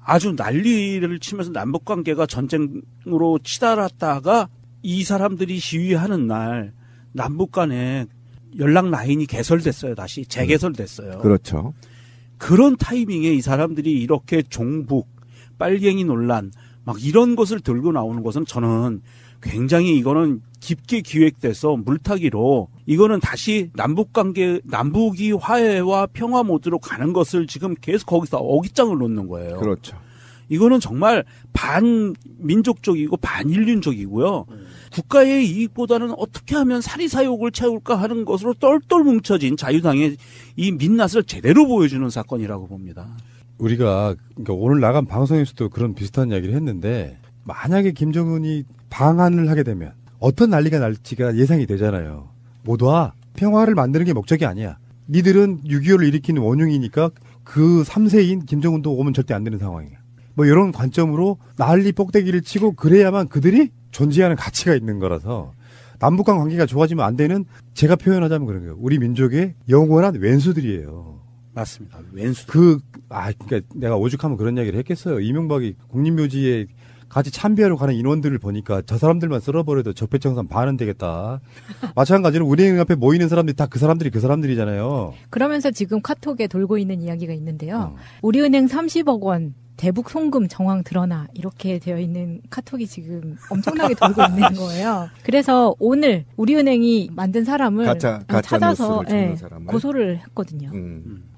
아주 난리를 치면서 남북 관계가 전쟁으로 치달았다가 이 사람들이 시위하는 날 남북 간에 연락 라인이 개설됐어요. 다시 재개설됐어요. 그렇죠. 그런 타이밍에 이 사람들이 이렇게 종북, 빨갱이 논란 막 이런 것을 들고 나오는 것은 저는 굉장히 이거는 깊게 기획돼서 물타기로 이거는 다시 남북관계, 남북이 화해와 평화 모드로 가는 것을 지금 계속 거기서 어깃장을 놓는 거예요. 그렇죠. 이거는 정말 반민족적이고 반인륜적이고요. 국가의 이익보다는 어떻게 하면 사리사욕을 채울까 하는 것으로 똘똘 뭉쳐진 자유당의 이 민낯을 제대로 보여주는 사건이라고 봅니다. 우리가 그러니까 오늘 나간 방송에서도 그런 비슷한 이야기를 했는데 만약에 김정은이 방한을 하게 되면 어떤 난리가 날지가 예상이 되잖아요. 모두와 평화를 만드는 게 목적이 아니야. 니들은 6.25를 일으키는 원흉이니까 그 3세인 김정은도 오면 절대 안 되는 상황이야. 뭐 이런 관점으로 난리 뻑대기를 치고 그래야만 그들이 존재하는 가치가 있는 거라서 남북간 관계가 좋아지면 안 되는 제가 표현하자면 그런 거예요. 우리 민족의 영원한 왼수들이에요. 맞습니다. 왼수. 그러니까 내가 오죽하면 그런 이야기를 했겠어요. 이명박이 국립묘지에 같이 참배하러 가는 인원들을 보니까 저 사람들만 쓸어버려도 적폐청산 반은 되겠다. 마찬가지로 우리은행 앞에 모이는 사람들이 다 그 사람들이잖아요. 그러면서 지금 카톡에 돌고 있는 이야기가 있는데요. 우리은행 30억 원 대북 송금 정황 드러나 이렇게 되어 있는 카톡이 지금 엄청나게 돌고 있는 거예요. 그래서 오늘 우리은행이 만든 사람을 가짜 찾아서 사람을. 고소를 했거든요.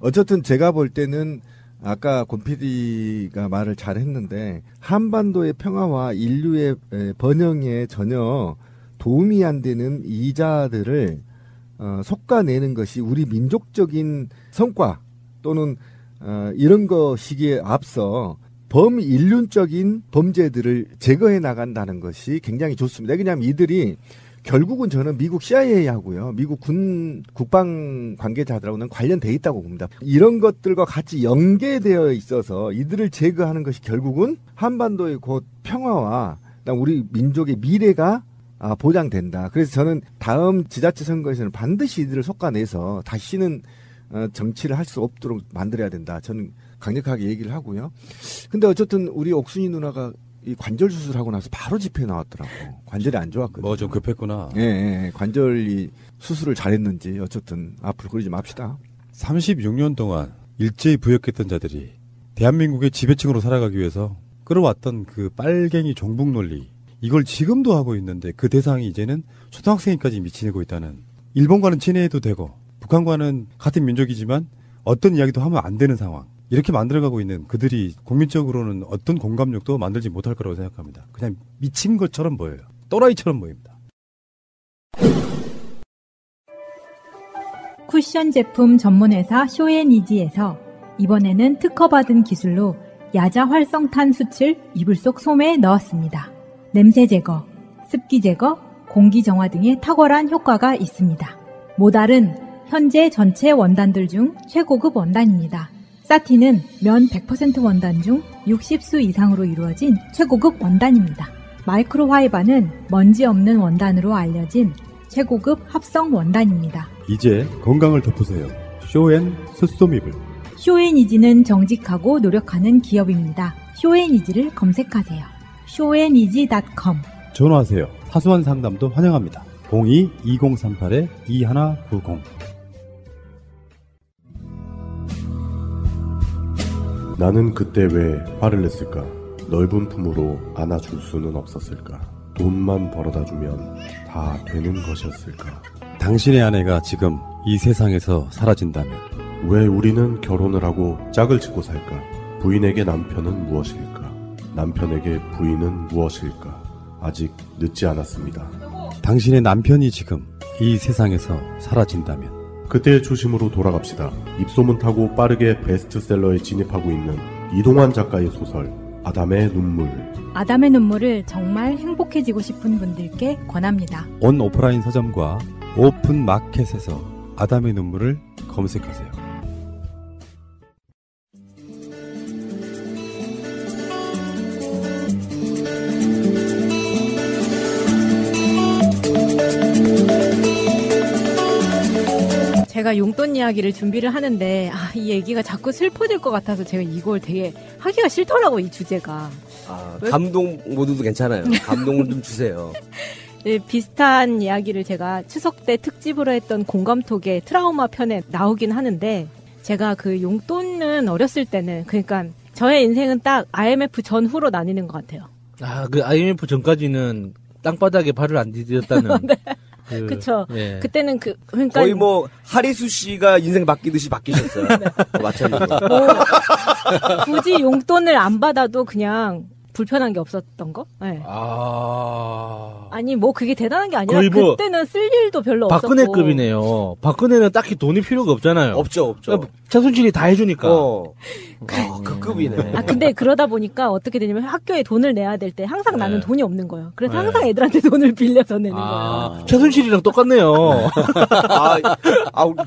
어쨌든 제가 볼 때는 아까 권 PD가 말을 잘 했는데 한반도의 평화와 인류의 번영에 전혀 도움이 안 되는 이자들을 솎아내는 것이 우리 민족적인 성과 또는 이런 것이기에 앞서 범인륜적인 범죄들을 제거해 나간다는 것이 굉장히 좋습니다. 왜냐하면 이들이 결국은 저는 미국 CIA하고요, 미국 국방 관계자들하고는 관련돼 있다고 봅니다. 이런 것들과 같이 연계되어 있어서 이들을 제거하는 것이 결국은 한반도의 곧 평화와 우리 민족의 미래가 보장된다. 그래서 저는 다음 지자체 선거에서는 반드시 이들을 솎아내서 다시는 정치를 할 수 없도록 만들어야 된다. 저는 강력하게 얘기를 하고요. 근데 어쨌든 우리 옥순이 누나가 이 관절 수술하고 나서 바로 집회에 나왔더라고. 관절이 안 좋았거든요. 뭐 좀 급했구나. 예, 관절이 수술을 잘했는지 어쨌든 앞으로 그러지 맙시다. 36년 동안 일제히 부역했던 자들이 대한민국의 지배층으로 살아가기 위해서 끌어왔던 그 빨갱이 종북 논리, 이걸 지금도 하고 있는데 그 대상이 이제는 초등학생까지 미치고 있다는. 일본과는 친해도 되고 북한과는 같은 민족이지만 어떤 이야기도 하면 안 되는 상황. 이렇게 만들어가고 있는 그들이 국민적으로는 어떤 공감력도 만들지 못할 거라고 생각합니다. 그냥 미친 것처럼 보여요. 또라이처럼 보입니다. 쿠션 제품 전문회사 쇼앤이지에서 이번에는 특허받은 기술로 야자 활성탄 수칠 이불 속 소매에 넣었습니다. 냄새 제거, 습기 제거, 공기 정화 등의 탁월한 효과가 있습니다. 모달은 현재 전체 원단들 중 최고급 원단입니다. 사티는 면 100% 원단 중 60수 이상으로 이루어진 최고급 원단입니다. 마이크로화이바는 먼지 없는 원단으로 알려진 최고급 합성 원단입니다. 이제 건강을 덮으세요. 쇼앤 숫소미불. 쇼앤이지는 정직하고 노력하는 기업입니다. 쇼앤이지를 검색하세요. 쇼앤이지.com. 전화하세요. 사소한 상담도 환영합니다. 02-2038-2190. 나는 그때 왜 화를 냈을까? 넓은 품으로 안아줄 수는 없었을까? 돈만 벌어다 주면 다 되는 것이었을까? 당신의 아내가 지금 이 세상에서 사라진다면 왜 우리는 결혼을 하고 짝을 짓고 살까? 부인에게 남편은 무엇일까? 남편에게 부인은 무엇일까? 아직 늦지 않았습니다. 당신의 남편이 지금 이 세상에서 사라진다면 그때의 초심으로 돌아갑시다. 입소문 타고 빠르게 베스트셀러에 진입하고 있는 이동환 작가의 소설 아담의 눈물. 아담의 눈물을 정말 행복해지고 싶은 분들께 권합니다. 온 오프라인 서점과 오픈 마켓에서 아담의 눈물을 검색하세요. 제가 용돈 이야기를 준비를 하는데 이 얘기가 자꾸 슬퍼질 것 같아서 제가 이걸 되게 하기가 싫더라고, 이 주제가. 감동 모드도 괜찮아요. 감동을 좀 주세요. 네, 비슷한 이야기를 제가 추석 때 특집으로 했던 공감톡의 트라우마 편에 나오긴 하는데, 제가 그 용돈은 어렸을 때는, 그러니까 저의 인생은 딱 IMF 전후로 나뉘는 것 같아요. 그 IMF 전까지는 땅바닥에 발을 안 디뎠다는. 네. 그쵸. 예. 그때는 그러니까. 거의 뭐, 하리수 씨가 인생 바뀌듯이 바뀌셨어요. 네. 마찬가지로. 굳이 용돈을 안 받아도 그냥 불편한 게 없었던 거? 네. 아니, 뭐 그게 대단한 게 아니라 뭐 그때는 쓸 일도 별로 없었고. 박근혜급이네요. 박근혜는 딱히 돈이 필요가 없잖아요. 없죠. 그러니까 최순실이 다 해주니까. 그 급이네. 근데 그러다 보니까 어떻게 되냐면 학교에 돈을 내야 될 때 항상 나는 네. 돈이 없는 거예요. 그래서 항상 애들한테 돈을 빌려서 내는 거예요. 최순실이랑 똑같네요.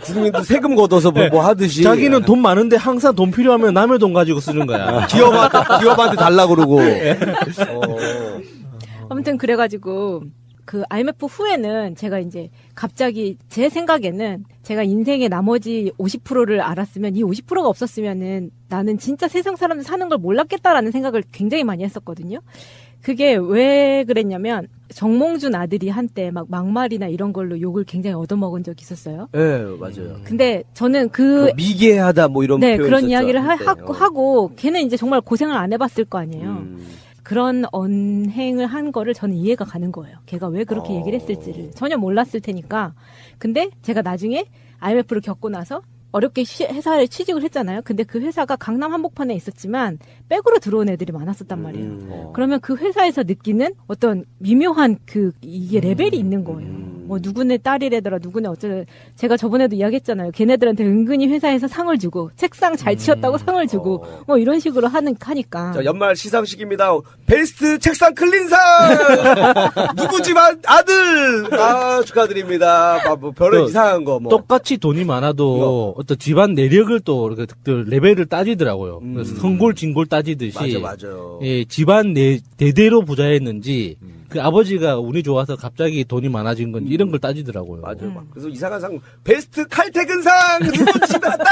국민들 세금 걷어서 뭐 하듯이. 자기는 돈 많은데 항상 돈 필요하면 남의 돈 가지고 쓰는 거야. 기업한테 달라 그러고. 아무튼 그래가지고 그 IMF 후에는 제가 이제 갑자기 제 생각에는 제가 인생의 나머지 50%를 알았으면 이 50%가 없었으면은 나는 진짜 세상 사람들 사는 걸 몰랐겠다라는 생각을 굉장히 많이 했었거든요. 그게 왜 그랬냐면 정몽준 아들이 한때 막 막말이나 이런 걸로 욕을 굉장히 얻어먹은 적이 있었어요. 네, 맞아요. 근데 저는 뭐 미개하다 뭐 이런 네, 표현 그런 있었죠, 이야기를 그때. 하고 걔는 이제 정말 고생을 안 해봤을 거 아니에요. 그런 언행을 한 거를 저는 이해가 가는 거예요. 걔가 왜 그렇게 얘기를 했을지를 전혀 몰랐을 테니까. 근데 제가 나중에 IMF를 겪고 나서 어렵게 회사에 취직을 했잖아요. 근데 그 회사가 강남 한복판에 있었지만 백으로 들어온 애들이 많았었단 말이에요. 그러면 그 회사에서 느끼는 어떤 미묘한 이게 레벨이 있는 거예요. 뭐 누구네 딸이래더라, 누구네 어쩌다. 제가 저번에도 이야기했잖아요. 걔네들한테 은근히 회사에서 상을 주고 책상 잘 치웠다고 상을 주고 뭐 이런 식으로 하니까. 자, 연말 시상식입니다. 베스트 책상 클린상 누구 집안 아들 축하드립니다. 뭐 별로 이상한 거 뭐. 똑같이 돈이 많아도 어떤 집안 내력을 또 이렇게 레벨을 따지더라고요. 그래서 성골 진골 따지듯이. 맞아. 예, 집안 대대로 부자였는지 그 아버지가 운이 좋아서 갑자기 돈이 많아진 건지 이런 걸 따지더라고요. 맞아요. 그래서 이상한 상 베스트 칼퇴근상 누구 집안 딸.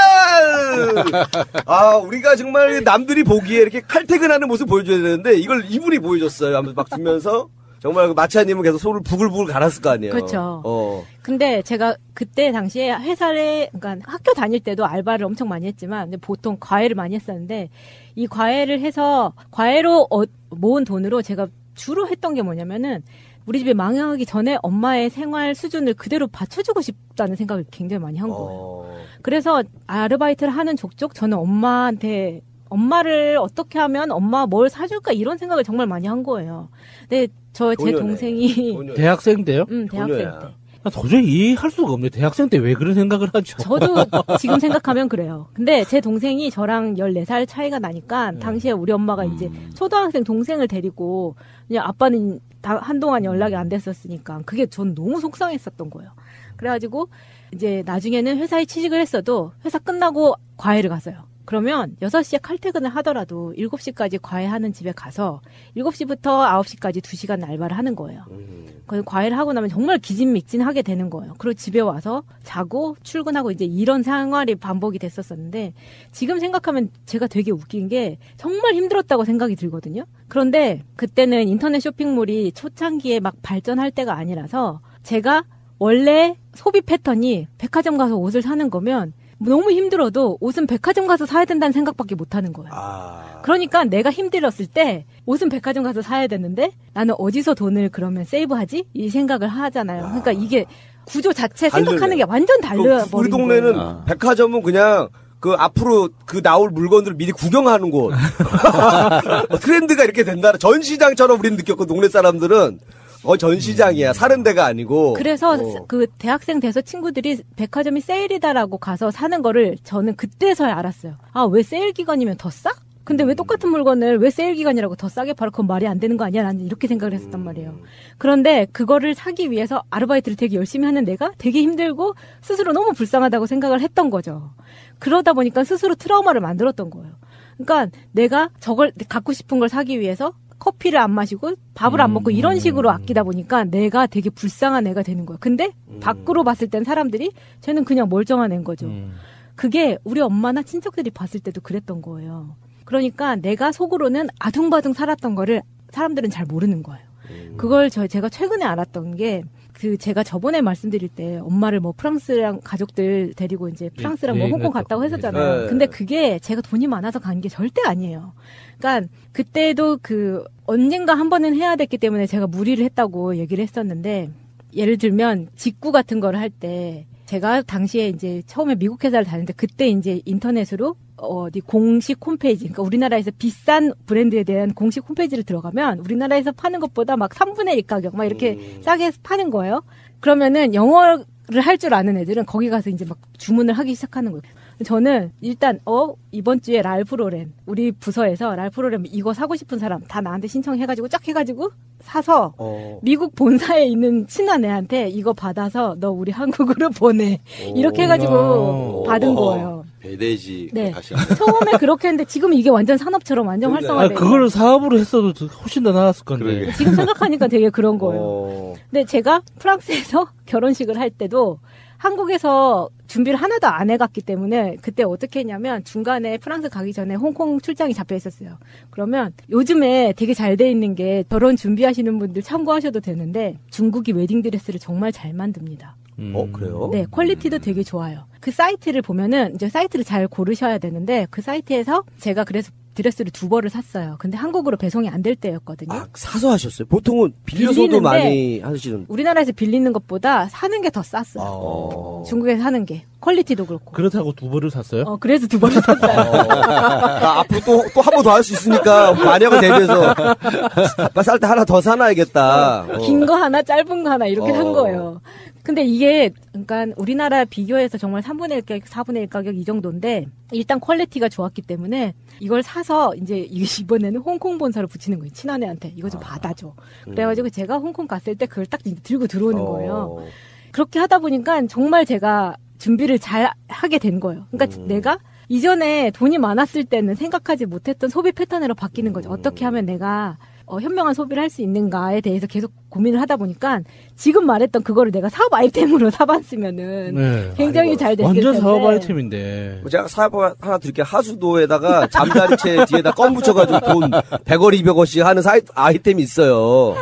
우리가 정말 남들이 보기에 이렇게 칼퇴근하는 모습 보여줘야 되는데 이걸 이분이 보여줬어요. 하면서 막 주면서 정말 마차님은 계속 손을 부글부글 갈았을 거 아니에요. 그렇죠. 근데 제가 그때 당시에 그러니까 학교 다닐 때도 알바를 엄청 많이 했지만 근데 보통 과외를 많이 했었는데 이 과외를 해서 과외로 모은 돈으로 제가 주로 했던 게 뭐냐면은 우리 집이 망하기 전에 엄마의 생활 수준을 그대로 받쳐주고 싶다는 생각을 굉장히 많이 한 거예요. 그래서 아르바이트를 하는 족족 저는 엄마를 어떻게 하면 엄마 뭘 사줄까 이런 생각을 정말 많이 한 거예요. 근데 제 동생이 대학생 때요? 대학생 때. 도저히 이해할 수가 없네. 대학생 때 왜 그런 생각을 하죠? 저도 지금 생각하면 그래요. 근데 제 동생이 저랑 14살 차이가 나니까 당시에 우리 엄마가 이제 초등학생 동생을 데리고 그냥 아빠는 한동안 연락이 안 됐었으니까 그게 전 너무 속상했었던 거예요. 그래가지고 이제 나중에는 회사에 취직을 했어도 회사 끝나고 과외를 갔어요. 그러면 6시에 칼퇴근을 하더라도 7시까지 과외하는 집에 가서 7시부터 9시까지 2시간 알바를 하는 거예요. 그래서 과외를 하고 나면 정말 기진맥진하게 되는 거예요. 그리고 집에 와서 자고 출근하고 이제 이런 생활이 반복이 됐었었는데 지금 생각하면 제가 되게 웃긴 게 정말 힘들었다고 생각이 들거든요. 그런데 그때는 인터넷 쇼핑몰이 초창기에 막 발전할 때가 아니라서 제가 원래 소비 패턴이 백화점 가서 옷을 사는 거면 너무 힘들어도 옷은 백화점 가서 사야 된다는 생각밖에 못 하는 거예요. 그러니까 내가 힘들었을 때 옷은 백화점 가서 사야 되는데 나는 어디서 돈을 그러면 세이브하지? 이 생각을 하잖아요. 그러니까 이게 구조 자체 생각하는 게 완전 달라버린 우리 동네는 거예요. 백화점은 그냥 앞으로 나올 물건들을 미리 구경하는 곳. 트렌드가 이렇게 된다. 전시장처럼 우리는 느꼈고 동네 사람들은 전시장이야. 사는 데가 아니고. 그래서 그 대학생 돼서 친구들이 백화점이 세일이다라고 가서 사는 거를 저는 그때서야 알았어요. 아, 왜 세일 기간이면 더 싸? 근데 왜 똑같은 물건을 왜 세일 기간이라고 더 싸게 팔아? 그건 말이 안 되는 거 아니야? 나는 이렇게 생각을 했었단 말이에요. 그런데 그거를 사기 위해서 아르바이트를 되게 열심히 하는 내가 되게 힘들고 스스로 너무 불쌍하다고 생각을 했던 거죠. 그러다 보니까 스스로 트라우마를 만들었던 거예요. 그러니까 내가 저걸 갖고 싶은 걸 사기 위해서 커피를 안 마시고 밥을 안 먹고 이런 식으로 아끼다 보니까 내가 되게 불쌍한 애가 되는 거예요. 근데 밖으로 봤을 땐 사람들이 쟤는 그냥 멀쩡한 애인 거죠. 그게 우리 엄마나 친척들이 봤을 때도 그랬던 거예요. 그러니까 내가 속으로는 아둥바둥 살았던 거를 사람들은 잘 모르는 거예요. 그걸 제가 최근에 알았던 게 제가 저번에 말씀드릴 때 엄마를 뭐 프랑스랑 가족들 데리고 이제 프랑스랑 뭐 홍콩 갔다고 했었잖아요. 근데 그게 제가 돈이 많아서 간 게 절대 아니에요. 그러니까 그때도 언젠가 한 번은 해야 됐기 때문에 제가 무리를 했다고 얘기를 했었는데 예를 들면 직구 같은 거를 할 때 제가 당시에 이제 처음에 미국 회사를 다녔는데 그때 이제 인터넷으로 어디 공식 홈페이지, 그러니까 우리나라에서 비싼 브랜드에 대한 공식 홈페이지를 들어가면 우리나라에서 파는 것보다 막 3분의 1 가격 막 이렇게 싸게 파는 거예요. 그러면은 영어를 할 줄 아는 애들은 거기 가서 이제 막 주문을 하기 시작하는 거예요. 저는 일단 이번 주에 랄프 로렌 우리 부서에서 랄프 로렌 이거 사고 싶은 사람 다 나한테 신청해가지고 쫙 해가지고 사서 미국 본사에 있는 친한 애한테 이거 받아서 너 우리 한국으로 보내 이렇게 해가지고 받은 거예요. 배대지. 네. 처음에 그렇게 했는데 지금 이게 완전 산업처럼 완전 활성화돼요. 그걸 사업으로 했어도 훨씬 더 나았을 건데. 지금 생각하니까 되게 그런 거예요. 근데 제가 프랑스에서 결혼식을 할 때도 한국에서 준비를 하나도 안 해갔기 때문에 그때 어떻게 했냐면 중간에 프랑스 가기 전에 홍콩 출장이 잡혀 있었어요. 그러면 요즘에 되게 잘 돼 있는 게 결혼 준비하시는 분들 참고하셔도 되는데 중국이 웨딩드레스를 정말 잘 만듭니다. 그래요? 네, 퀄리티도 되게 좋아요. 그 사이트를 보면은 이제 사이트를 잘 고르셔야 되는데 그 사이트에서 제가 그래서 드레스를 2벌을 샀어요. 근데 한국으로 배송이 안 될 때였거든요. 사서 하셨어요? 보통은 빌려서도 많이 하시는. 우리나라에서 빌리는 것보다 사는 게 더 쌌어요. 중국에서 사는 게. 퀄리티도 그렇고. 그렇다고 2벌을 샀어요? 그래서 2벌을 샀어요. 앞으로 또 한 번 더 할 수 있으니까 만약을 대비해서 쌀 때 하나 더 사놔야겠다. 긴 거 하나, 짧은 거 하나 이렇게 산 거예요. 근데 이게 그러니까 우리나라 비교해서 정말 3분의 1 가격, 4분의 1 가격 이 정도인데 일단 퀄리티가 좋았기 때문에 이걸 사서 이제 이번에는 홍콩 본사로 붙이는 거예요. 친한 애한테 이거 좀 받아줘. 그래가지고 제가 홍콩 갔을 때 그걸 딱 들고 들어오는 거예요. 그렇게 하다 보니까 정말 제가 준비를 잘 하게 된 거예요. 그러니까 내가 이전에 돈이 많았을 때는 생각하지 못했던 소비 패턴으로 바뀌는 거죠. 어떻게 하면 내가 현명한 소비를 할 수 있는가에 대해서 계속 고민을 하다 보니까 지금 말했던 그거를 내가 사업 아이템으로 사봤으면은 굉장히 잘 됐을 텐데. 완전 사업 아이템인데. 제가 사업 하나 드릴게요. 하수도에다가 잠자리채 뒤에다 껌 붙여가지고 돈 100원, 200원씩 하는 아이템이 있어요.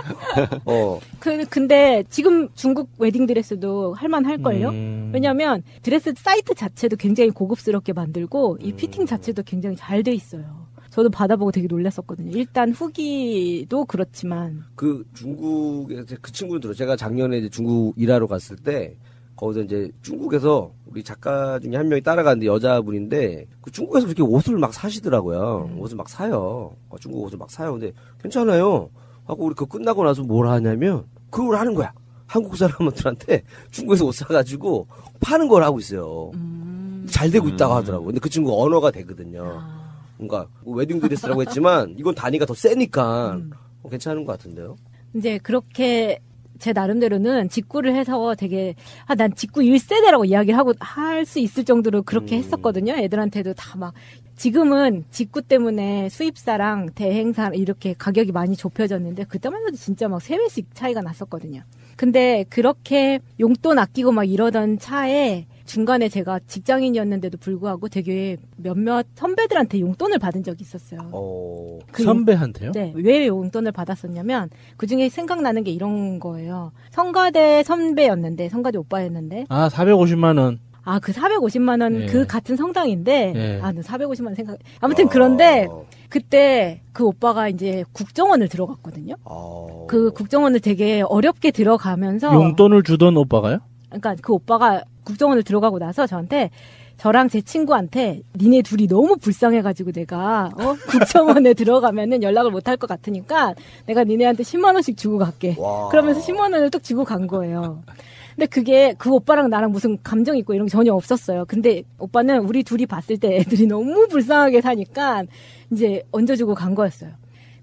근데 지금 중국 웨딩드레스도 할만할걸요? 왜냐면 드레스 사이트 자체도 굉장히 고급스럽게 만들고 이 피팅 자체도 굉장히 잘 돼 있어요. 저도 받아보고 되게 놀랐었거든요. 일단 후기도 그렇지만. 중국에서 그 친구는 들어요. 제가 작년에 이제 중국 일하러 갔을 때, 거기서 이제 중국에서 우리 작가 중에 한 명이 따라가는데 여자분인데, 그 중국에서 그렇게 옷을 막 사시더라고요. 옷을 막 사요. 중국 옷을 막 사요. 근데 괜찮아요. 하고 우리 그거 끝나고 나서 뭘 하냐면, 그걸 하는 거야. 한국 사람들한테 중국에서 옷 사가지고 파는 걸 하고 있어요. 잘 되고 있다고 하더라고요. 근데 그 친구 언어가 되거든요. 그러니까 웨딩드레스라고 했지만 이건 단위가 더 세니까 괜찮은 것 같은데요. 이제 그렇게 제 나름대로는 직구를 해서 되게 난 직구 1세대라고 이야기를 하고 할 수 있을 정도로 그렇게 했었거든요. 애들한테도 다 막 지금은 직구 때문에 수입사랑 대행사 이렇게 가격이 많이 좁혀졌는데 그때만 해도 진짜 막 3배씩 차이가 났었거든요. 근데 그렇게 용돈 아끼고 막 이러던 차에 중간에 제가 직장인이었는데도 불구하고 되게 몇몇 선배들한테 용돈을 받은 적이 있었어요. 선배한테요? 네. 왜 용돈을 받았었냐면 그중에 생각나는 게 이런 거예요. 성가대 선배였는데 성가대 오빠였는데 450만 원. 그 450만 원 예. 그 같은 성당인데 예. 450만 원 생각. 아무튼 그런데 그때 그 오빠가 이제 국정원을 들어갔거든요. 그 국정원을 되게 어렵게 들어가면서 용돈을 주던 오빠가요? 그러니까 그 오빠가 국정원을 들어가고 나서 저한테 저랑 제 친구한테 니네 둘이 너무 불쌍해가지고 내가 국정원에 들어가면은 연락을 못 할 것 같으니까 내가 니네한테 10만 원씩 주고 갈게. 와. 그러면서 10만 원을 딱 주고 간 거예요. 근데 그게 그 오빠랑 나랑 무슨 감정 있고 이런 게 전혀 없었어요. 근데 오빠는 우리 둘이 봤을 때 애들이 너무 불쌍하게 사니까 이제 얹어주고 간 거였어요.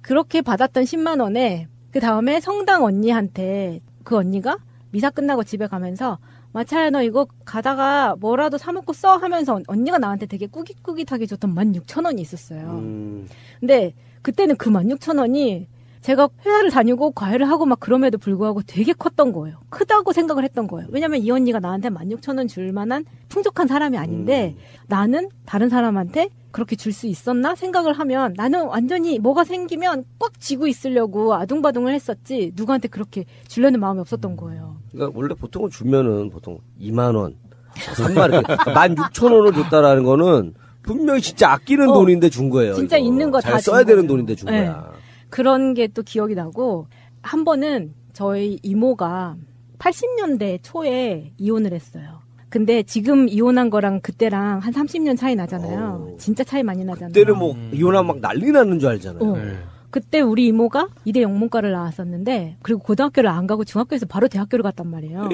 그렇게 받았던 10만 원에 그 다음에 성당 언니한테 그 언니가 미사 끝나고 집에 가면서 마차야 너 이거 가다가 뭐라도 사 먹고 써 하면서 언니가 나한테 되게 꾸깃꾸깃하게 줬던 16,000원이 있었어요. 근데 그때는 그 16,000원이 제가 회사를 다니고 과외를 하고 막 그럼에도 불구하고 되게 컸던 거예요. 크다고 생각을 했던 거예요. 왜냐면 이 언니가 나한테 16,000원 줄 만한 풍족한 사람이 아닌데 나는 다른 사람한테 그렇게 줄 수 있었나 생각을 하면 나는 완전히 뭐가 생기면 꽉 쥐고 있으려고 아둥바둥을 했었지 누구한테 그렇게 주려는 마음이 없었던 거예요. 그러니까 원래 보통은 주면은 보통 2만 원, 3만 원, 16,000원을 줬다라는 거는 분명히 진짜 아끼는 돈인데 준 거예요. 진짜 이거. 있는 거 다 잘 써야 되는 돈인데 준 네. 거야. 그런 게 또 기억이 나고 한 번은 저희 이모가 80년대 초에 이혼을 했어요. 근데 지금 이혼한 거랑 그때랑 한 30년 차이 나잖아요. 진짜 차이 많이 나잖아요. 그때는 뭐 이혼하면 막 난리 나는 줄 알잖아요. 그때 우리 이모가 이대 영문과를 나왔었는데 그리고 고등학교를 안 가고 중학교에서 바로 대학교를 갔단 말이에요.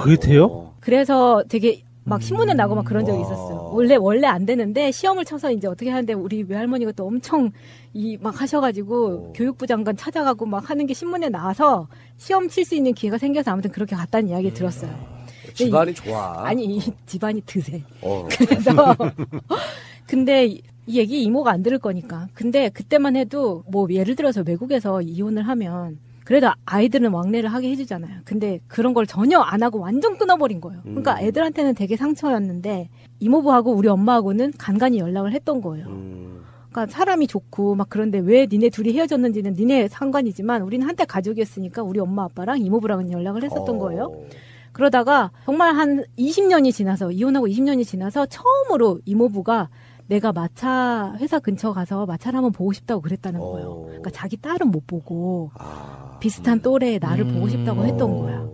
그게 돼요? 그래서 되게 막 신문에 나고 막 그런 적이 있었어요. 원래 안 되는데 시험을 쳐서 이제 어떻게 하는데 우리 외할머니가 또 엄청 막 하셔가지고 교육부 장관 찾아가고 막 하는 게 신문에 나와서 시험 칠 수 있는 기회가 생겨서 아무튼 그렇게 갔다는 이야기 들었어요. 집안이 좋아. 아니 집안이 드세. 그래서 근데 이 얘기 이모가 안 들을 거니까. 근데 그때만 해도 뭐 예를 들어서 외국에서 이혼을 하면 그래도 아이들은 왕래를 하게 해주잖아요. 근데 그런 걸 전혀 안 하고 완전 끊어버린 거예요. 그러니까 애들한테는 되게 상처였는데 이모부하고 우리 엄마하고는 간간히 연락을 했던 거예요. 그러니까 사람이 좋고 막 그런데 왜 니네 둘이 헤어졌는지는 니네 상관이지만 우리는 한때 가족이었으니까 우리 엄마 아빠랑 이모부랑은 연락을 했었던 거예요. 그러다가 정말 한 20년이 지나서 이혼하고 20년이 지나서 처음으로 이모부가 내가 마차 회사 근처 가서 마차를 한번 보고 싶다고 그랬다는 거예요. 그러니까 자기 딸은 못 보고 비슷한 또래의 나를 보고 싶다고 했던 거야.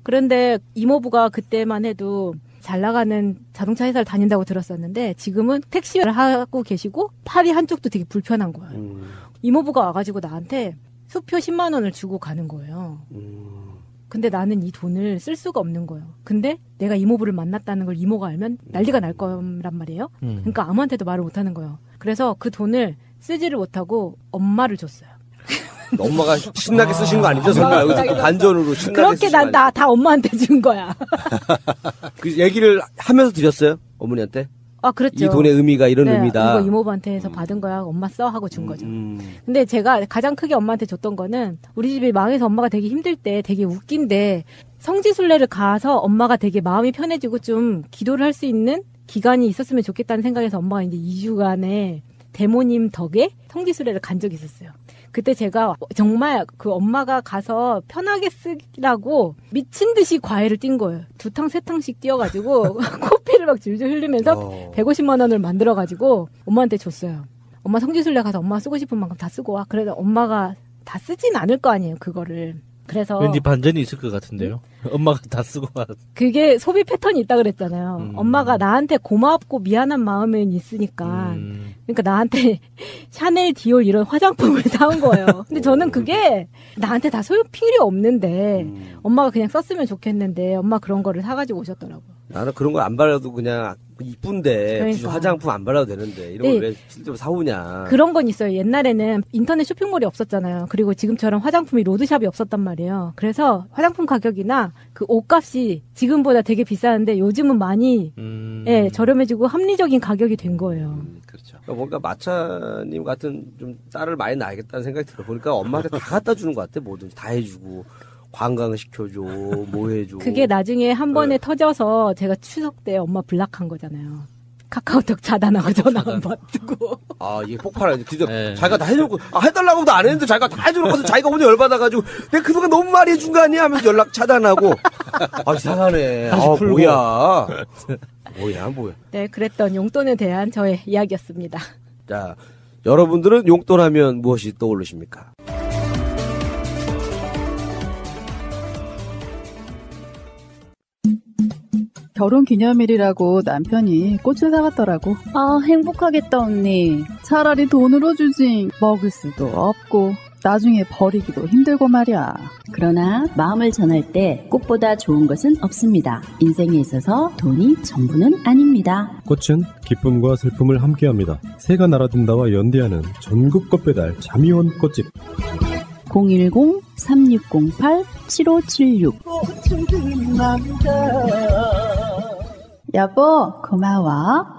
그런데 이모부가 그때만 해도 잘 나가는 자동차 회사를 다닌다고 들었었는데 지금은 택시를 하고 계시고 팔이 한쪽도 되게 불편한 거예요. 이모부가 와가지고 나한테 수표 10만 원을 주고 가는 거예요. 근데 나는 이 돈을 쓸 수가 없는 거예요. 근데 내가 이모부를 만났다는 걸 이모가 알면 난리가 날 거란 말이에요. 그러니까 아무한테도 말을 못 하는 거예요. 그래서 그 돈을 쓰지를 못하고 엄마를 줬어요. 엄마가 신나게 쓰신 거 아니죠? 설마 여기서 반전으로 신나게 그렇게 난 다 엄마한테 준 거야. 그 얘기를 하면서 드렸어요? 어머니한테? 아, 그렇죠. 이 돈의 의미가 이런 의미다. 이거 이모부한테 해서 받은 거야. 엄마 써 하고 준 거죠. 근데 제가 가장 크게 엄마한테 줬던 거는 우리 집이 망해서 엄마가 되게 힘들 때 되게 웃긴데 성지순례를 가서 엄마가 되게 마음이 편해지고 좀 기도를 할 수 있는 기간이 있었으면 좋겠다는 생각에서 엄마가 이제 2주간의 대모님 덕에 성지순례를 간 적이 있었어요. 그때 제가 정말 그 엄마가 가서 편하게 쓰라고 미친 듯이 과외를 뛴 거예요. 2탕 3탕씩 뛰어가지고 코피를 막 줄줄 흘리면서 150만 원을 만들어가지고 엄마한테 줬어요. 엄마 성지순례 가서 엄마 쓰고 싶은 만큼 다 쓰고 와. 그래도 엄마가 다 쓰진 않을 거 아니에요, 그거를. 그래서 왠지 반전이 있을 것 같은데요. 엄마가 다 쓰고 와. 그게 소비 패턴이 있다 그랬잖아요. 엄마가 나한테 고맙고 미안한 마음은 있으니까. 그러니까 나한테 샤넬, 디올 이런 화장품을 사온 거예요. 근데 저는 그게 나한테 다 소용 필요 없는데 엄마가 그냥 썼으면 좋겠는데 엄마 그런 거를 사가지고 오셨더라고요. 나는 그런 거 안 발라도 그냥 이쁜데 굳이 그러니까. 화장품 안 발라도 되는데 이런 걸 왜 실제로 사오냐. 그런 건 있어요. 옛날에는 인터넷 쇼핑몰이 없었잖아요. 그리고 지금처럼 화장품이 로드샵이 없었단 말이에요. 그래서 화장품 가격이나 그 옷값이 지금보다 되게 비싸는데 요즘은 많이 저렴해지고 합리적인 가격이 된 거예요. 그렇죠. 뭔가 마차님 같은 좀 딸을 많이 낳아야겠다는 생각이 들어. 보니까 엄마한테 다 갖다 주는 것 같아. 뭐든지 다 해주고. 관광시켜줘, 뭐 해줘. 그게 나중에 한 번에 터져서 제가 추석 때 엄마 블락한 거잖아요. 카카오톡 차단하고 전화 안 받고. 아, 이게 폭발하지. 진짜 자기가 다 해놓고, 해달라고도 안 했는데 자기가 다 해줘놓고서 자기가 혼자 열받아가지고, 내가 그동안 너무 많이 해준 거 아니야? 하면서 연락 차단하고. 아, 이상하네. 아, 뭐야. 네, 그랬던 용돈에 대한 저의 이야기였습니다. 자, 여러분들은 용돈 하면 무엇이 떠오르십니까? 결혼 기념일이라고 남편이 꽃을 사갔더라고. 아, 행복하겠다, 언니. 차라리 돈으로 주지. 먹을 수도 없고 나중에 버리기도 힘들고 말이야. 그러나 마음을 전할 때 꽃보다 좋은 것은 없습니다. 인생에 있어서 돈이 전부는 아닙니다. 꽃은 기쁨과 슬픔을 함께합니다. 새가 날아든다와 연대하는 전국 꽃배달 자미원 꽃집 010-3608-7576 여보, 고마워.